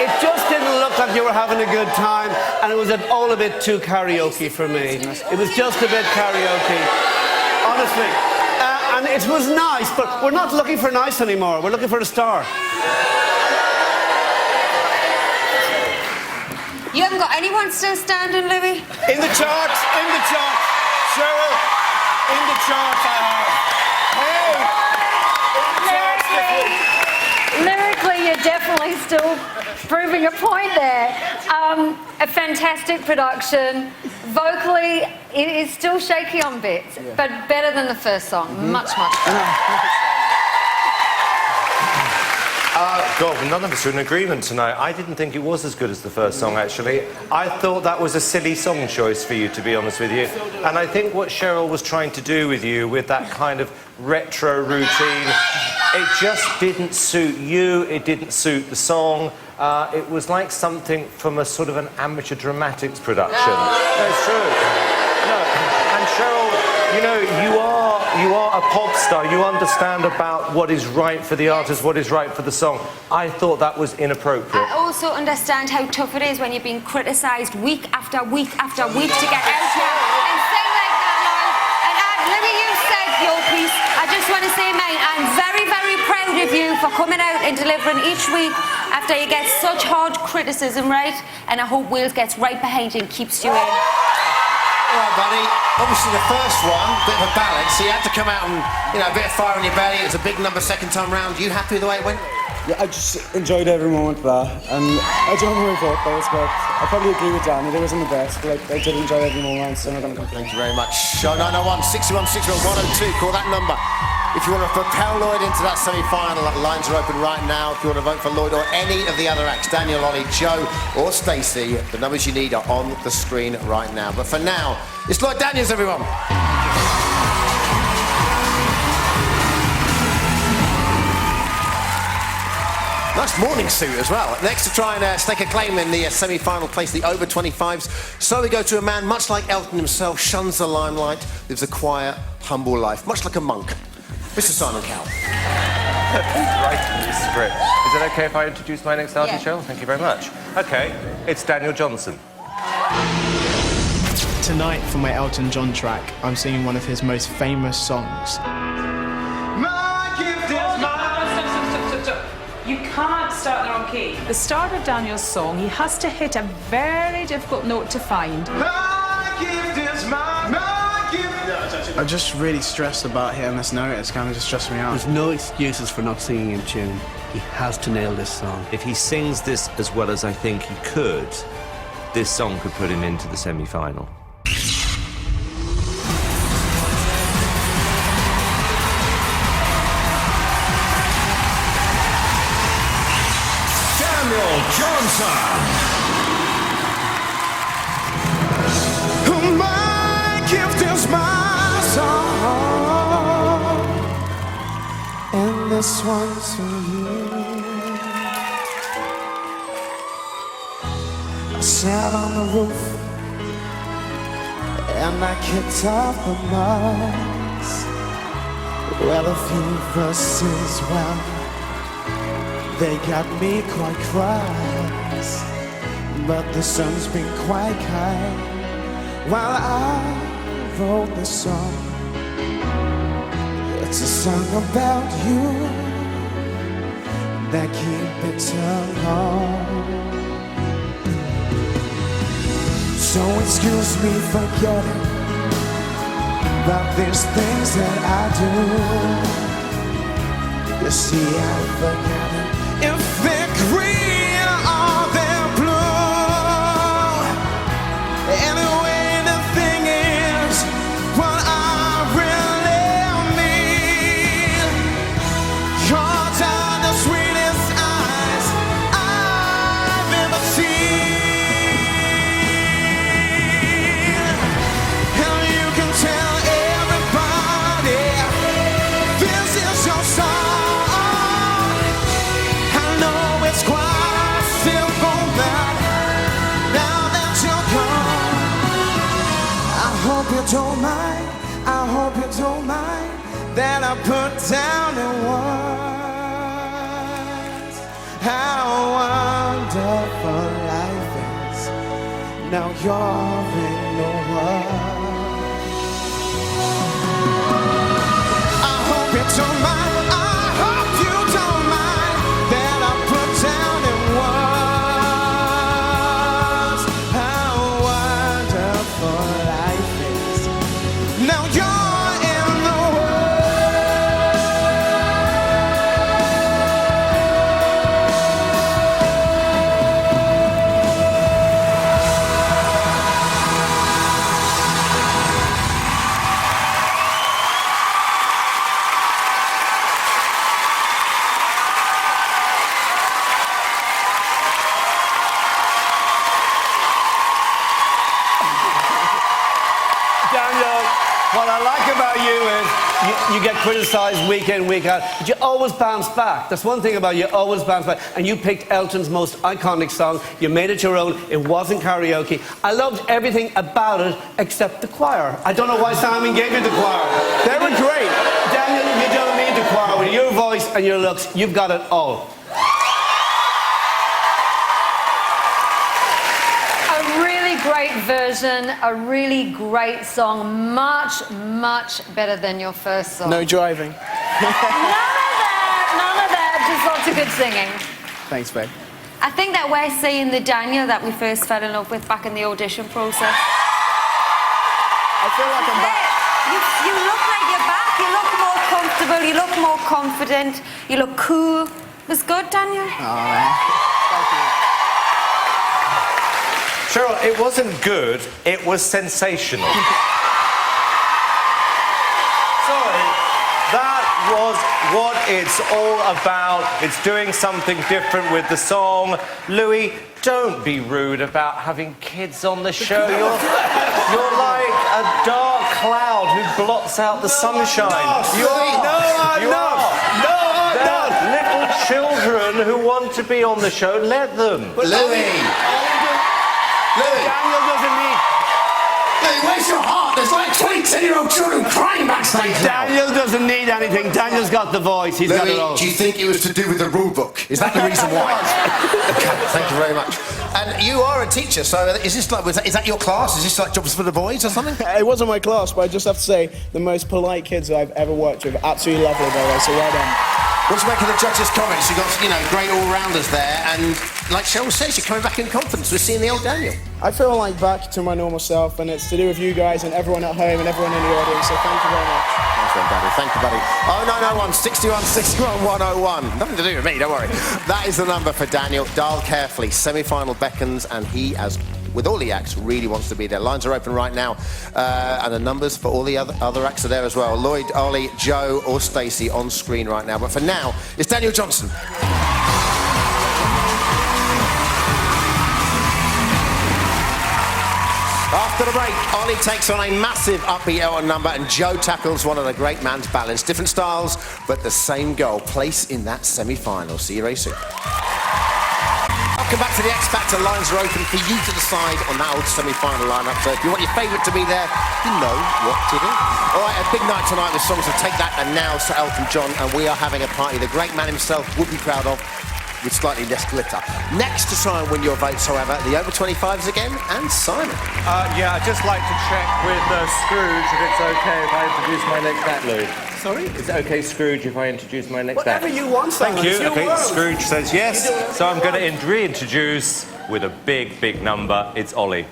it just didn't look like you were having a good time, and it was all a bit too karaoke for me. It was just a bit karaoke. Honestly. And it was nice, but we're not looking for nice anymore. We're looking for a star.
You haven't got anyone still standing, Louis?
In the charts, Cheryl, in the charts I have.
Lyrically, you're definitely still proving a point there. A fantastic production. Vocally, it is still shaky on bits, but better than the first song. Much better.
God, none of us are in agreement tonight. I didn't think it was as good as the first song, actually. I thought that was a silly song choice for you, to be honest with you. And I think what Cheryl was trying to do with you, with that kind of retro routine, it just didn't suit you, it didn't suit the song. It was like something from a sort of an amateur dramatics production. No, it's true. No, and Cheryl, you know, you are a pop star. You understand about what is right for the artist, what is right for the song. I thought that was inappropriate.
I also understand how tough it is when you're being criticised week after week after week to get out here and sing like that, Lloyd. And Louis, you said your piece. I just want to say, mate, I'm very, very proud of you for coming out and delivering each week after you get such hard criticism, right? And I hope Wales gets right behind you and keeps you in.
All right, buddy. Obviously, the first one, bit of a balance. So you had to come out and, you know, a bit of fire in your belly. It was a big number second time round. You happy with the way it went?
Yeah, I just enjoyed every moment of that. And I don't know my vocals, but I probably agree with Danny. They wasn't the best, but I did enjoy every moment, so I'm not going to complain.
Thank you very much. Show 901 61 61 102. Call that number. If you want to propel Lloyd into that semi-final, lines are open right now. If you want to vote for Lloyd or any of the other acts, Daniel, Ollie, Joe or Stacey, the numbers you need are on the screen right now. But for now, it's Lloyd Daniels, everyone. Nice morning suit as well. Next to try and stake a claim in the semi-final place, the over 25s. So we go to a man much like Elton himself, shuns the limelight, lives a quiet, humble life, much like a monk. Mr. Simon Cowell.
Right in the script. Is it okay if I introduce my next artist, Cheryl? Thank you very much. Okay, it's Daniel Johnson.
Tonight, for my Elton John track, I'm singing one of his most famous songs.
You can't start in the wrong key. The start of Daniel's song, he has to hit a very difficult note to find.
I just really stressed about hitting this note. It's kind of just stressed me out.
There's no excuses for not singing in tune. He has to nail this song.
If he sings this as well as I think he could, this song could put him into the semi-final.
Daniel Johnson.
My gift is my song, and this one's for you. I sat on the roof and I kicked off the moss. Well, a few verses, well, they got me quite cross, but the sun's been quite kind while I wrote the song. It's a song about you that keep it alone. So excuse me for getting about these things that I do. You see, I've forgotten if they're green or they're blue. Anyway, I put down in words. How wonderful life is. Now you're in the world. I hope you don't mind. I hope you don't mind that I put down in words how wonderful life is. Now you're in the
Daniel, what I like about you is you get criticised week in, week out, but you always bounce back. That's one thing about you, always bounce back. And you picked Elton's most iconic song. You made it your own. It wasn't karaoke. I loved everything about it except the choir. I don't know why Simon gave you the choir. They were great. Daniel, you don't need the choir. With your voice and your looks, you've got it all.
Great version, a really great song, much, much better than your first song.
No driving.
None of that, just lots of good singing.
Thanks, babe.
I think that we're seeing the Daniel that we first fell in love with back in the audition process.
I feel like I'm back.
You look like you're back. You look more comfortable. You look more confident. You look cool. It was good, Daniel.
Cheryl, it wasn't good, it was sensational. Sorry, that was what it's all about. It's doing something different with the song. Louis, don't be rude about having kids on the show. You're like a dark cloud who blots out the sunshine. You are. They're little children who want to be on the show. Let them.
Louis!
Daniel doesn't need...
Louis, where's your heart? There's like 22-year-old children crying backstage now.
Daniel doesn't need anything. Daniel's got the voice. He's got it all.
Louis, do you think it was to do with the rule book? Is that the reason why? Okay, thank you very much. And you are a teacher, so is this like, is that your class? Is this like Jobs for the Boys or something?
It wasn't my class, but I just have to say, the most polite kids I've ever worked with. Absolutely lovely, by the way, so well done.
What do you make of the judges' comments? You've got, great all-rounders there, and like Cheryl says, you're coming back in confidence. We're seeing the old Daniel.
I feel like back to my normal self, and it's to do with you guys and everyone at home and everyone in the audience, so thank you very much.
Nice one, buddy. Thank you, buddy. 0901 61 61 101. Nothing to do with me, don't worry. That is the number for Daniel. Dial carefully. Semi-final beckons, and he, as with all the acts, really wants to be there. Lines are open right now, and the numbers for all the other acts are there as well. Lloyd, Ollie, Joe, or Stacey on screen right now. But for now, it's Daniel Johnston. After the break, Ollie takes on a massive upbeat Elton number, and Joe tackles one of the great man's ballads. Different styles, but the same goal. Place in that semi-final. See you very soon. Welcome back to the X Factor. Lines are open for you to decide on that old semi-final lineup. So if you want your favourite to be there, you know what to do. All right, a big night tonight with songs of Take That and Now, Sir Elton John, and we are having a party the great man himself would be proud of, with slightly less glitter. Next to try and win your votes, however, the over-25s again, and Simon.
Yeah, I'd just like to check with Scrooge if it's OK if I introduce my next act, Louis. Sorry? Is it OK, Scrooge, if I introduce my next act?
Whatever you want, Simon.
Thank you.
It's your
OK,
world.
Scrooge says yes. So I'm going to reintroduce with a big, big number. It's Ollie.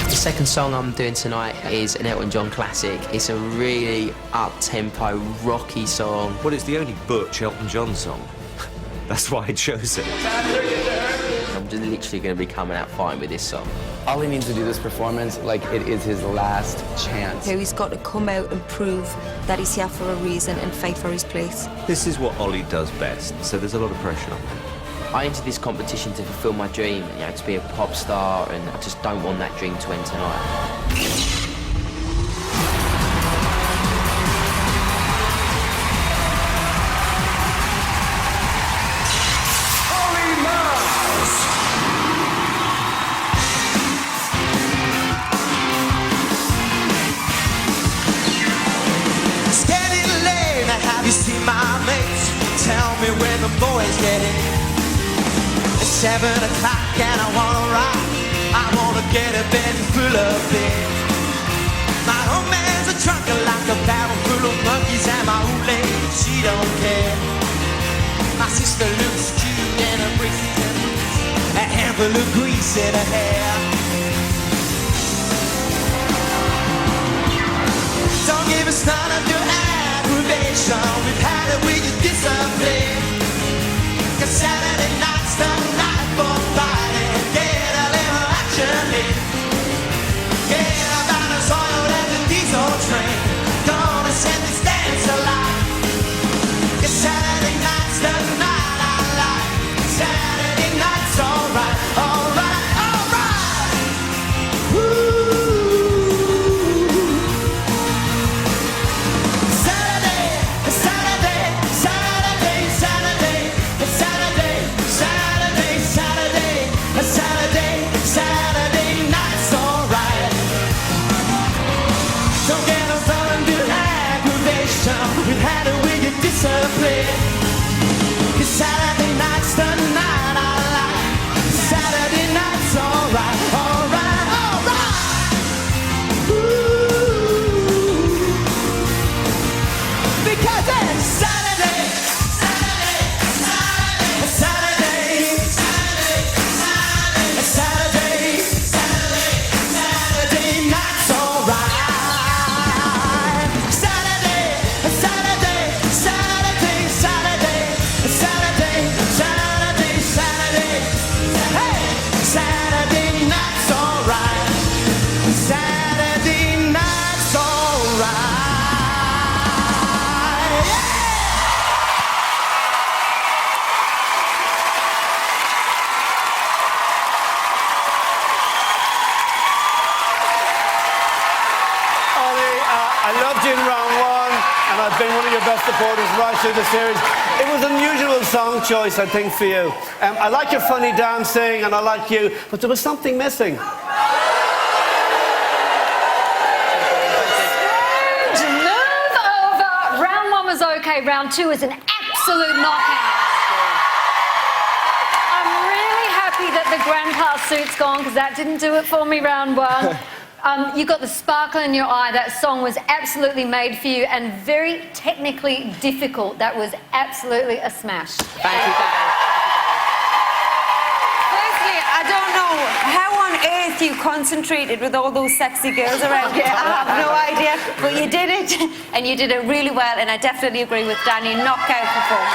The second song I'm doing tonight is an Elton John classic. It's a really up-tempo, rocky song.
Well, it's the only butch Elton John song. That's why I chose it.
I'm just literally going to be coming out fighting with this song.
Ollie needs to do this performance like it is his last chance.
So he's got to come out and prove that he's here for a reason and fight for his place.
This is what Ollie does best, so there's a lot of pressure on him.
I entered this competition to fulfil my dream, to be a pop star, and I just don't want that dream to end tonight.
the boys get in. It's 7 o'clock and I wanna rock. I wanna get a bed full of beer. My old man's a drunker like a barrel full of monkeys, and my old lady, she don't care. My sister looks cute in her braces and boots, a handful of grease in her hair. Don't give us none of your aggravation. We've had it with your discipline. 'Cause Saturday night's the night for fighting. Get a little action in. Get about us oil and the diesel train. Gonna set this dance alive. 'Cause Saturday night's the night I like. Saturday night's alright, alright, alright. Woo. We've had it with your discipline. 'Cause Saturday night's the night I like. Saturday night's alright, alright, alright. Ooh. Because it's Saturday, Saturday, Saturday, Saturday, Saturday, Saturday, Saturday, Saturday night's alright.
I loved you in round one, and I've been one of your best supporters right through the series. It was an unusual song choice, I think, for you. I like your funny dancing, and I like you, but there was something missing.
Move over. Round one was okay. Round two is an absolute knockout. I'm really happy that the grandpa suit's gone, because that didn't do it for me round one. You got the sparkle in your eye. That song was absolutely made for you and very technically difficult. That was absolutely a smash.
Thank you, Dave.
Firstly, I don't know how on earth you concentrated with all those sexy girls around you. I have no idea. But you did it, and you did it really well, and I definitely agree with Danny. Knockout performance.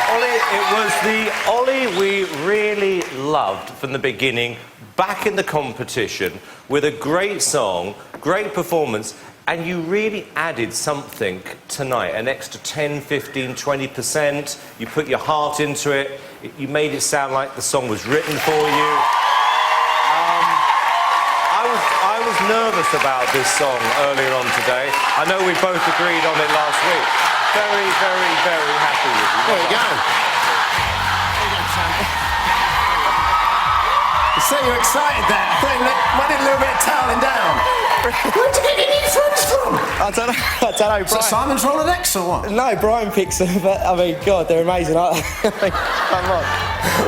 Ollie, it was the Ollie we really loved from the beginning, back in the competition with a great song, great performance, and you really added something tonight, an extra 10, 15, 20%. You put your heart into it. You made it sound like the song was written for you. I was nervous about this song earlier on today. I know we both agreed on it last week. Very, very, very happy with you.
There we go. You say you're excited there. I think went in a little bit of toweling down. Where'd you get your new friends from?
I don't know, Brian.
So Simon's Rolodex or what?
No, Brian picks them, but I mean, God, they're amazing, aren't they? Come on.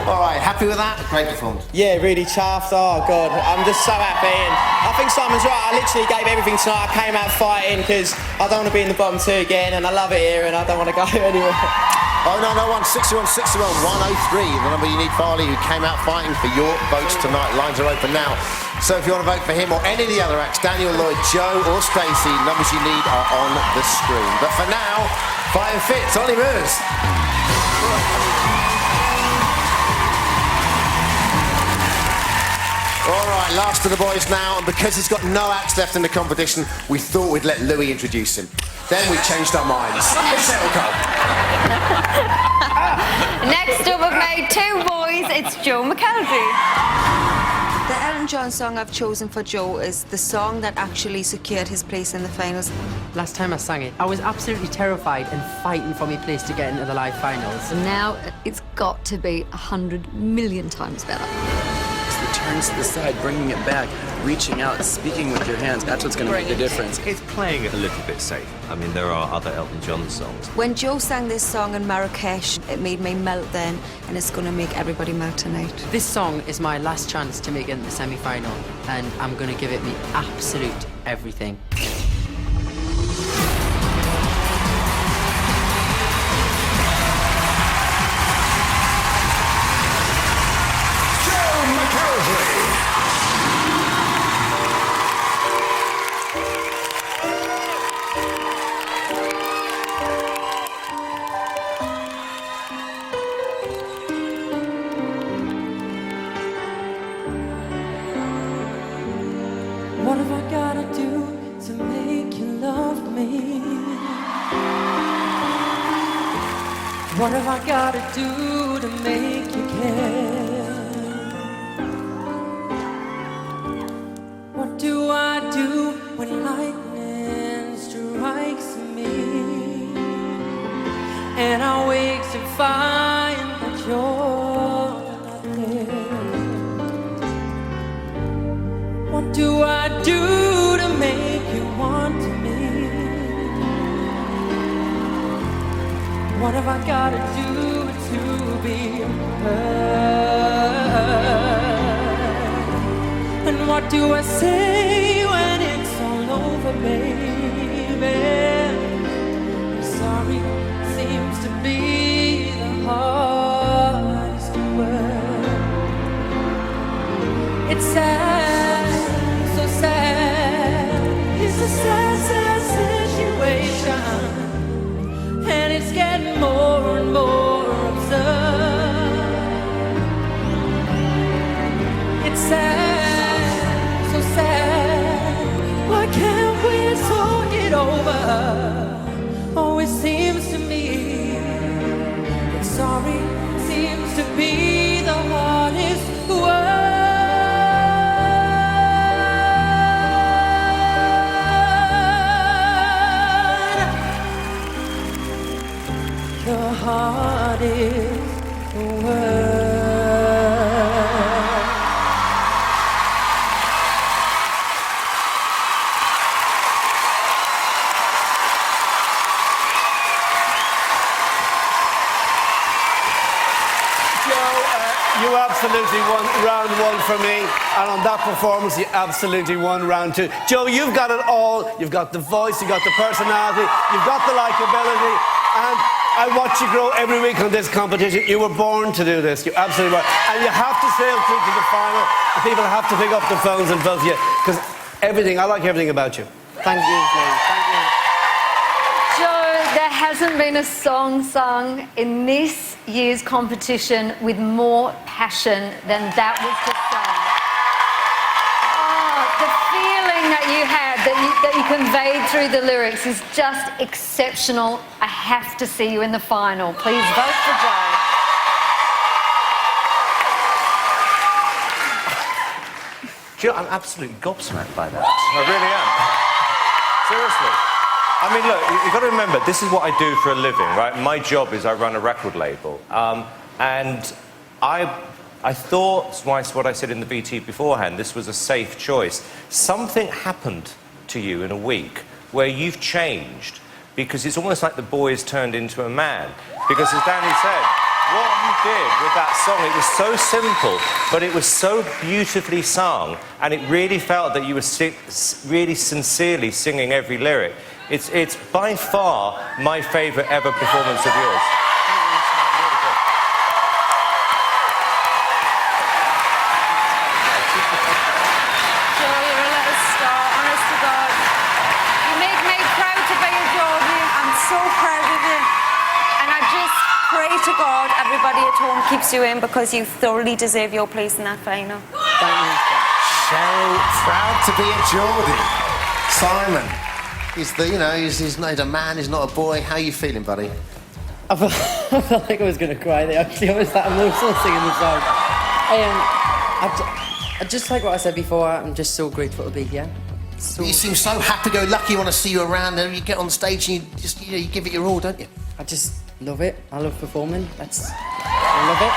All right, happy with that? Great performance.
Yeah, really chuffed. Oh, God, I'm just so happy. And I think Simon's right. I literally gave everything tonight. I came out fighting because I don't want to be in the bottom two again, and I love it here, and I don't want to go anywhere.
0901 61 61 103, the number you need, Farley, who came out fighting for your votes tonight. Lines are open now. So if you want to vote for him or any of the other acts, Daniel, Lloyd, Joe or Stacey, numbers you need are on the screen. But for now, fighting fits, Ollie Murs. All right, last of the boys now, and because he's got no acts left in the competition, we thought we'd let Louis introduce him. Then we changed our minds. It's Elko.
Next up, I've made two boys. It's Joe McKelvey.
The Elton John song I've chosen for Joe is the song that actually secured his place in the finals.
Last time I sang it, I was absolutely terrified and fighting for my place to get into the live finals.
And now it's got to be 100 million times better.
It's the turns to the side, bringing it back. reaching out, speaking with your hands, that's what's going to make the difference.
It's playing it a little bit safe. I mean, there are other Elton John songs.
When Joe sang this song in Marrakesh, it made me melt then, and it's going to make everybody melt tonight.
This song is my last chance to make it in the semi-final, and I'm going to give it me absolute everything.
What have I gotta do to make you love me? What have I gotta do to make you care? What do I do when lightning strikes me? And I wake to find that you're not there. What do I do to make you want me? What have I gotta do to be heard? And what do I say when it's all over, baby? I'm sorry seems to be the hardest word. It's sad, so sad. It's a sad, sad situation, and it's getting more and more absurd. It's sad, so sad. Why can't we talk it over? Oh, it seems to me that sorry seems to be the hardest word. The hardest word.
You absolutely won round one for me, and on that performance, you absolutely won round two. Joe, you've got it all. You've got the voice, you've got the personality, you've got the likability, and I watch you grow every week on this competition. You were born to do this. You absolutely were. And you have to sail through to the final. The people have to pick up the phones and vote for you, because I like everything about you.
Thank you, Jane. Thank you.
Joe, there hasn't been a song sung in this year's competition with more passion than that was just sung. Oh, the feeling that you had, that you conveyed through the lyrics is just exceptional. I have to see you in the final. Please vote for Joe.
Do you know, I'm absolutely gobsmacked by that. I really am. Seriously. I mean, look, you've got to remember, this is what I do for a living, right? My job is I run a record label. And I thought, twice what I said in the BT beforehand, this was a safe choice. Something happened to you in a week where you've changed, because it's almost like the boy has turned into a man. Because as Danny said, what you did with that song, it was so simple, but it was so beautifully sung, and it really felt that you were really sincerely singing every lyric. It's by far my favourite ever performance of yours.
Joe, you're a little star, honest to God. You make me proud to be a Georgian. I'm so proud of you. And I just pray to God everybody at home keeps you in, because you thoroughly deserve your place in that final.
Cheryl, proud to be a Geordie. Simon, he's a man, he's not a boy. How are you feeling, buddy?
I felt like I was going to cry there. Actually, I was that emotional singing the song. I just like what I said before, I'm just so grateful to be here.
You seem so happy-go-lucky. You want to see you around, and you get on stage and you just, you give it your all, don't you?
I just love it. I love performing. I love it.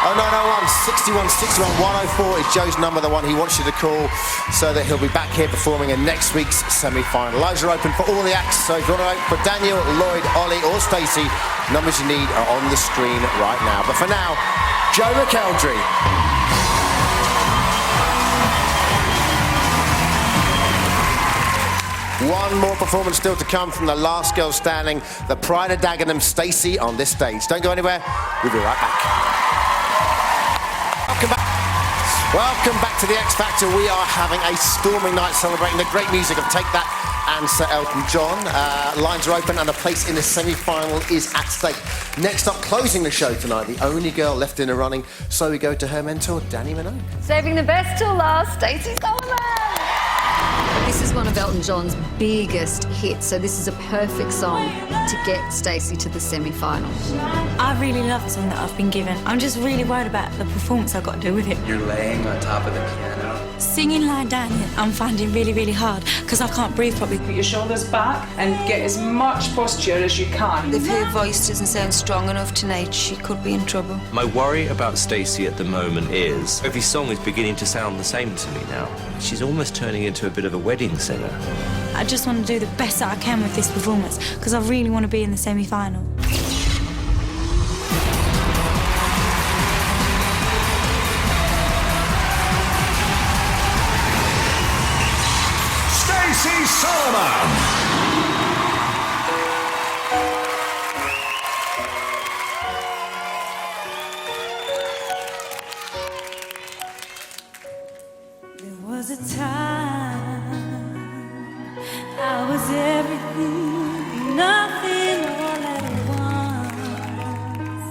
0901 61 61 104 is Joe's number, the one he wants you to call, so that he'll be back here performing in next week's semi-final. Lines are open for all the acts, so if you want to vote for Daniel, Lloyd, Ollie or Stacey, numbers you need are on the screen right now. But for now, Joe McElderry. One more performance still to come from the last girl standing, the pride of Dagenham, Stacey, on this stage. Don't go anywhere, we'll be right back. Welcome back to the X Factor. We are having a storming night celebrating the great music of Take That and Sir Elton John. Lines are open and a place in the semi-final is at stake. Next up, closing the show tonight, the only girl left in the running, so we go to her mentor, Danny Minogue.
Saving the best till last, Stacey Solomon. This is one of Elton John's biggest hits, so this is a perfect song to get Stacey to the semi-final.
I really love the song that I've been given. I'm just really worried about the performance I've got to do with it.
You're laying on top of the piano.
Singing lying down, I'm finding really, really hard because I can't breathe properly.
Put your shoulders back and get as much posture as you can.
If her voice doesn't sound strong enough tonight, she could be in trouble.
My worry about Stacey at the moment is every song is beginning to sound the same to me now. She's almost turning into a bit of a wedding singer.
I just want to do the best that I can with this performance because I really want to be in the semi-final.
Stacey Solomon.
Was a time I was everything, nothing all at once.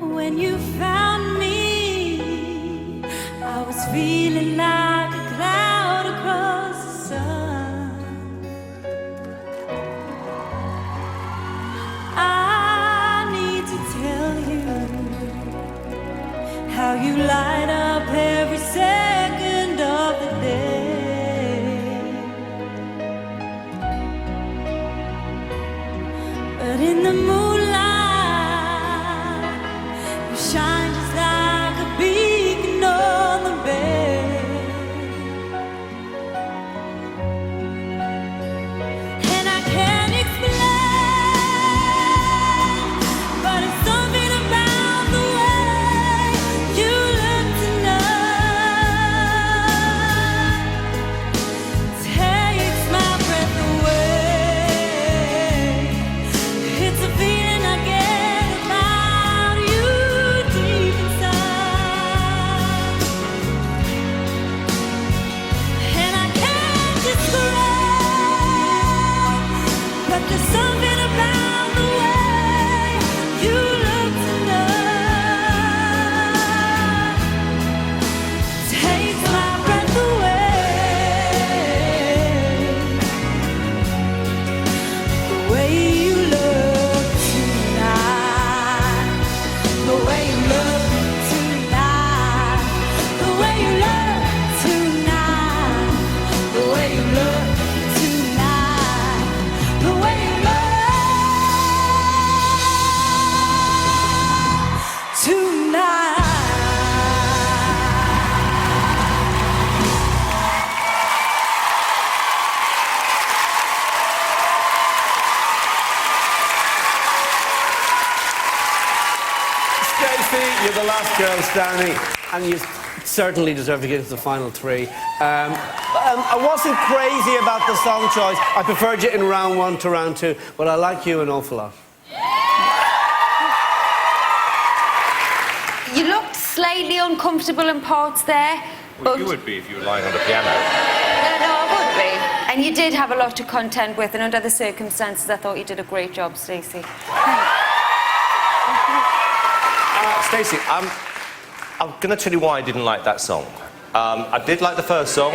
When you found me, I was feeling like a cloud across the sun. I need to tell you how you light up every second of the day. But in the moonlight, you shine just like a beacon on the bay. And I can't explain, but it's something about the way you look tonight. Takes my breath away. It's a feeling I get about you deep inside. And I can't describe, but there's something about the way you look tonight. Takes my breath away. The way you look tonight. The way you look tonight. The way you look tonight. The way you look tonight. The way you look tonight.
Stacey, you're the last girl standing, and you certainly deserve to get to the final three. I wasn't crazy about the song choice. I preferred you in round one to round two, but I like you an awful lot.
You looked slightly uncomfortable in parts there.
Well, you would be if you were lying on the piano.
No, I would be. And you did have a lot to contend with, and under the circumstances, I thought you did a great job, Stacey.
Stacey, I'm going to tell you why I didn't like that song. I did like the first song.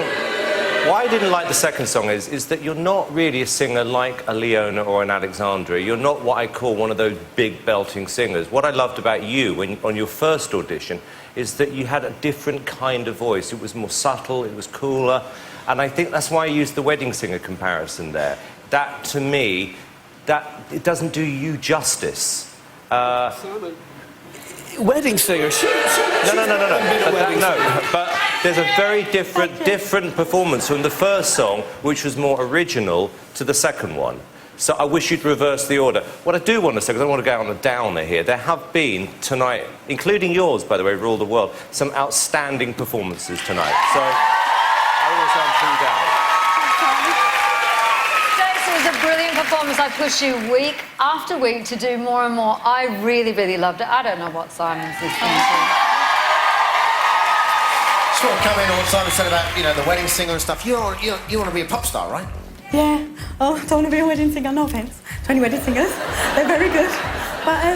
Why I didn't like the second song is that you're not really a singer like a Leona or an Alexandra. You're not what I call one of those big belting singers. What I loved about you on your first audition is that you had a different kind of voice. It was more subtle, it was cooler, and I think that's why I used the wedding singer comparison there. That, to me, it doesn't do you justice.
Wedding singer.
But there's a very different performance from the first song, which was more original, to the second one. So I wish you'd reverse the order. What I do want to say, because I don't want to go on a downer here, there have been tonight, including yours, by the way, Rule the World, some outstanding performances tonight. So I don't want to sound too down.
Stacey, it was a brilliant performance. I push you week after week to do more and more. I really, really loved it. I don't know what Simon's listening to.
Just want to come in on what Simon said about, you know, the wedding singer and stuff. You want to be a pop star, right?
Yeah. Oh, I don't want to be a wedding singer, no offence to any wedding singers. They're very good. But, I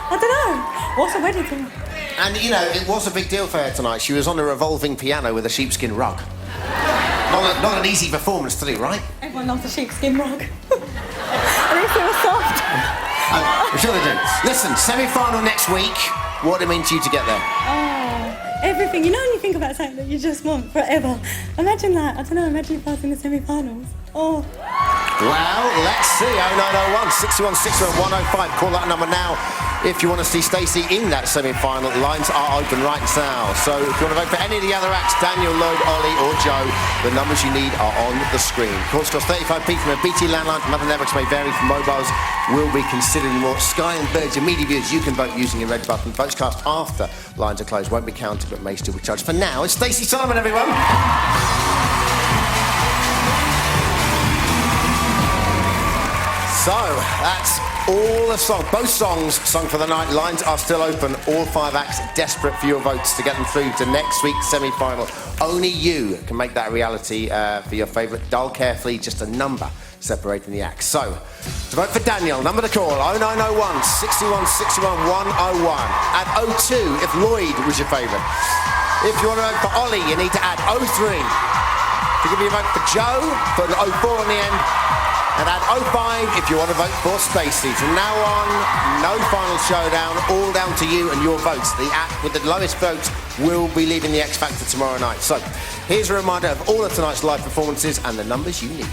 don't know. What's a wedding singer?
And, you know, it was a big deal for her tonight. She was on a revolving piano with a sheepskin rug. Not an easy performance to do, right?
Everyone loves a sheepskin rug. At least they were soft.
I'm sure they do. Listen, semi-final next week. What did it mean to you to get there?
Oh, everything. You know when you think about something that you just want forever? Imagine that. I don't know, imagine passing the semi-finals. Oh.
Well, let's see. 0901 61 61 105. Call that number now if you want to see Stacey in that semi-final. Lines are open right now. So if you want to vote for any of the other acts, Daniel, Lloyd, Ollie or Joe, the numbers you need are on the screen. Calls cost 35p from a BT landline. From other networks may vary from mobiles. Will be considered more. Sky and Virgin Media viewers, you can vote using your red button. Votes cast after lines are closed won't be counted but may still be charged. For now, it's Stacey Solomon, everyone. So, that's all the songs. Both songs sung for the night. Lines are still open. All 5 acts desperate for your votes to get them through to next week's semi-final. Only you can make that a reality for your favourite. Dial carefully, just a number separating the acts. So, to vote for Daniel, number to call, 0901 61 61 101. Add 02 if Lloyd was your favourite. If you want to vote for Ollie, you need to add 03. To give you a vote for Joe, put 04 on the end. And add 05 if you want to vote for Stacey. From now on, no final showdown, all down to you and your votes. The act with the lowest votes will be leaving the X Factor tomorrow night. So, here's a reminder of all of tonight's live performances and the numbers you need.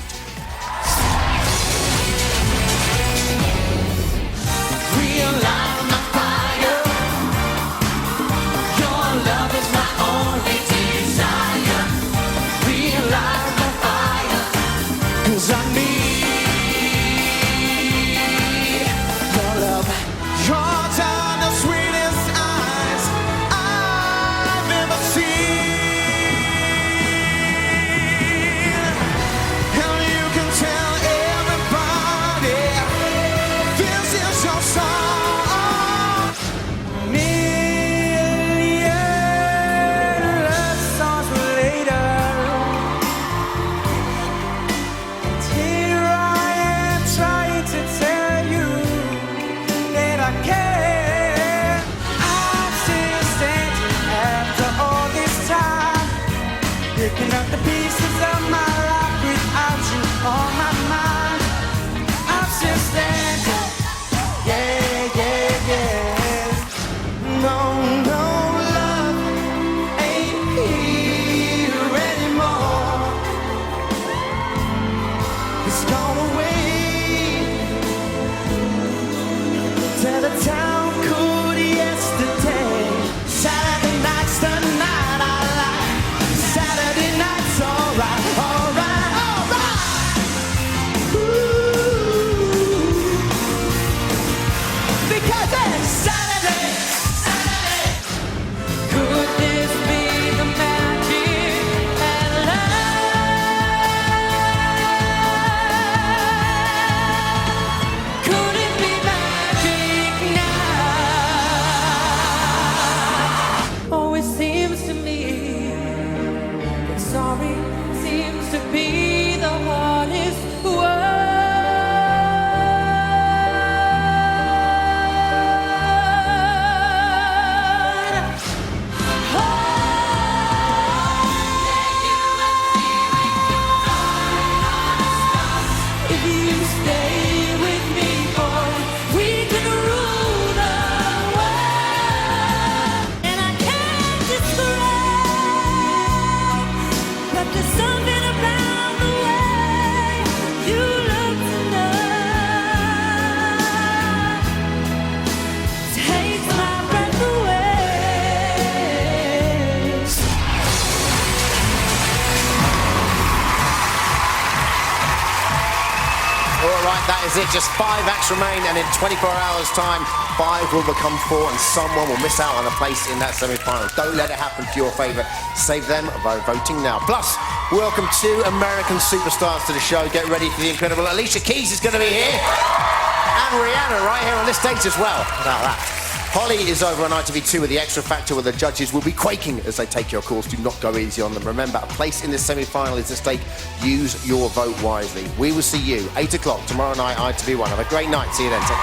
All right, that is it. Just 5 acts remain, and in 24 hours' time, 5 will become 4, and someone will miss out on a place in that semi-final. Don't let it happen for your favourite. Save them by voting now. Plus, welcome 2 American superstars to the show. Get ready for the incredible Alicia Keys is going to be here, and Rihanna right here on this date as well. How about that? Holly is over on ITV2 with the Extra Factor, where the judges will be quaking as they take your calls. Do not go easy on them. Remember, a place in this semi-final is at stake. Use your vote wisely. We will see you 8 o'clock tomorrow night, ITV1. Have a great night. See you then. Take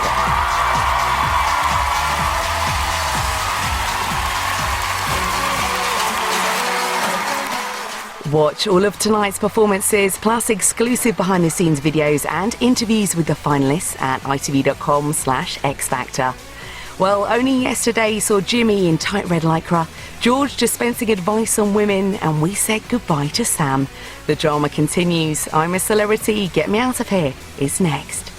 care.
Watch all of tonight's performances, plus exclusive behind-the-scenes videos and interviews with the finalists at itv.com/X Factor. Well, only yesterday saw Jimmy in tight red lycra, George dispensing advice on women, and we said goodbye to Sam. The drama continues. I'm a Celebrity. Get Me Out of Here is next.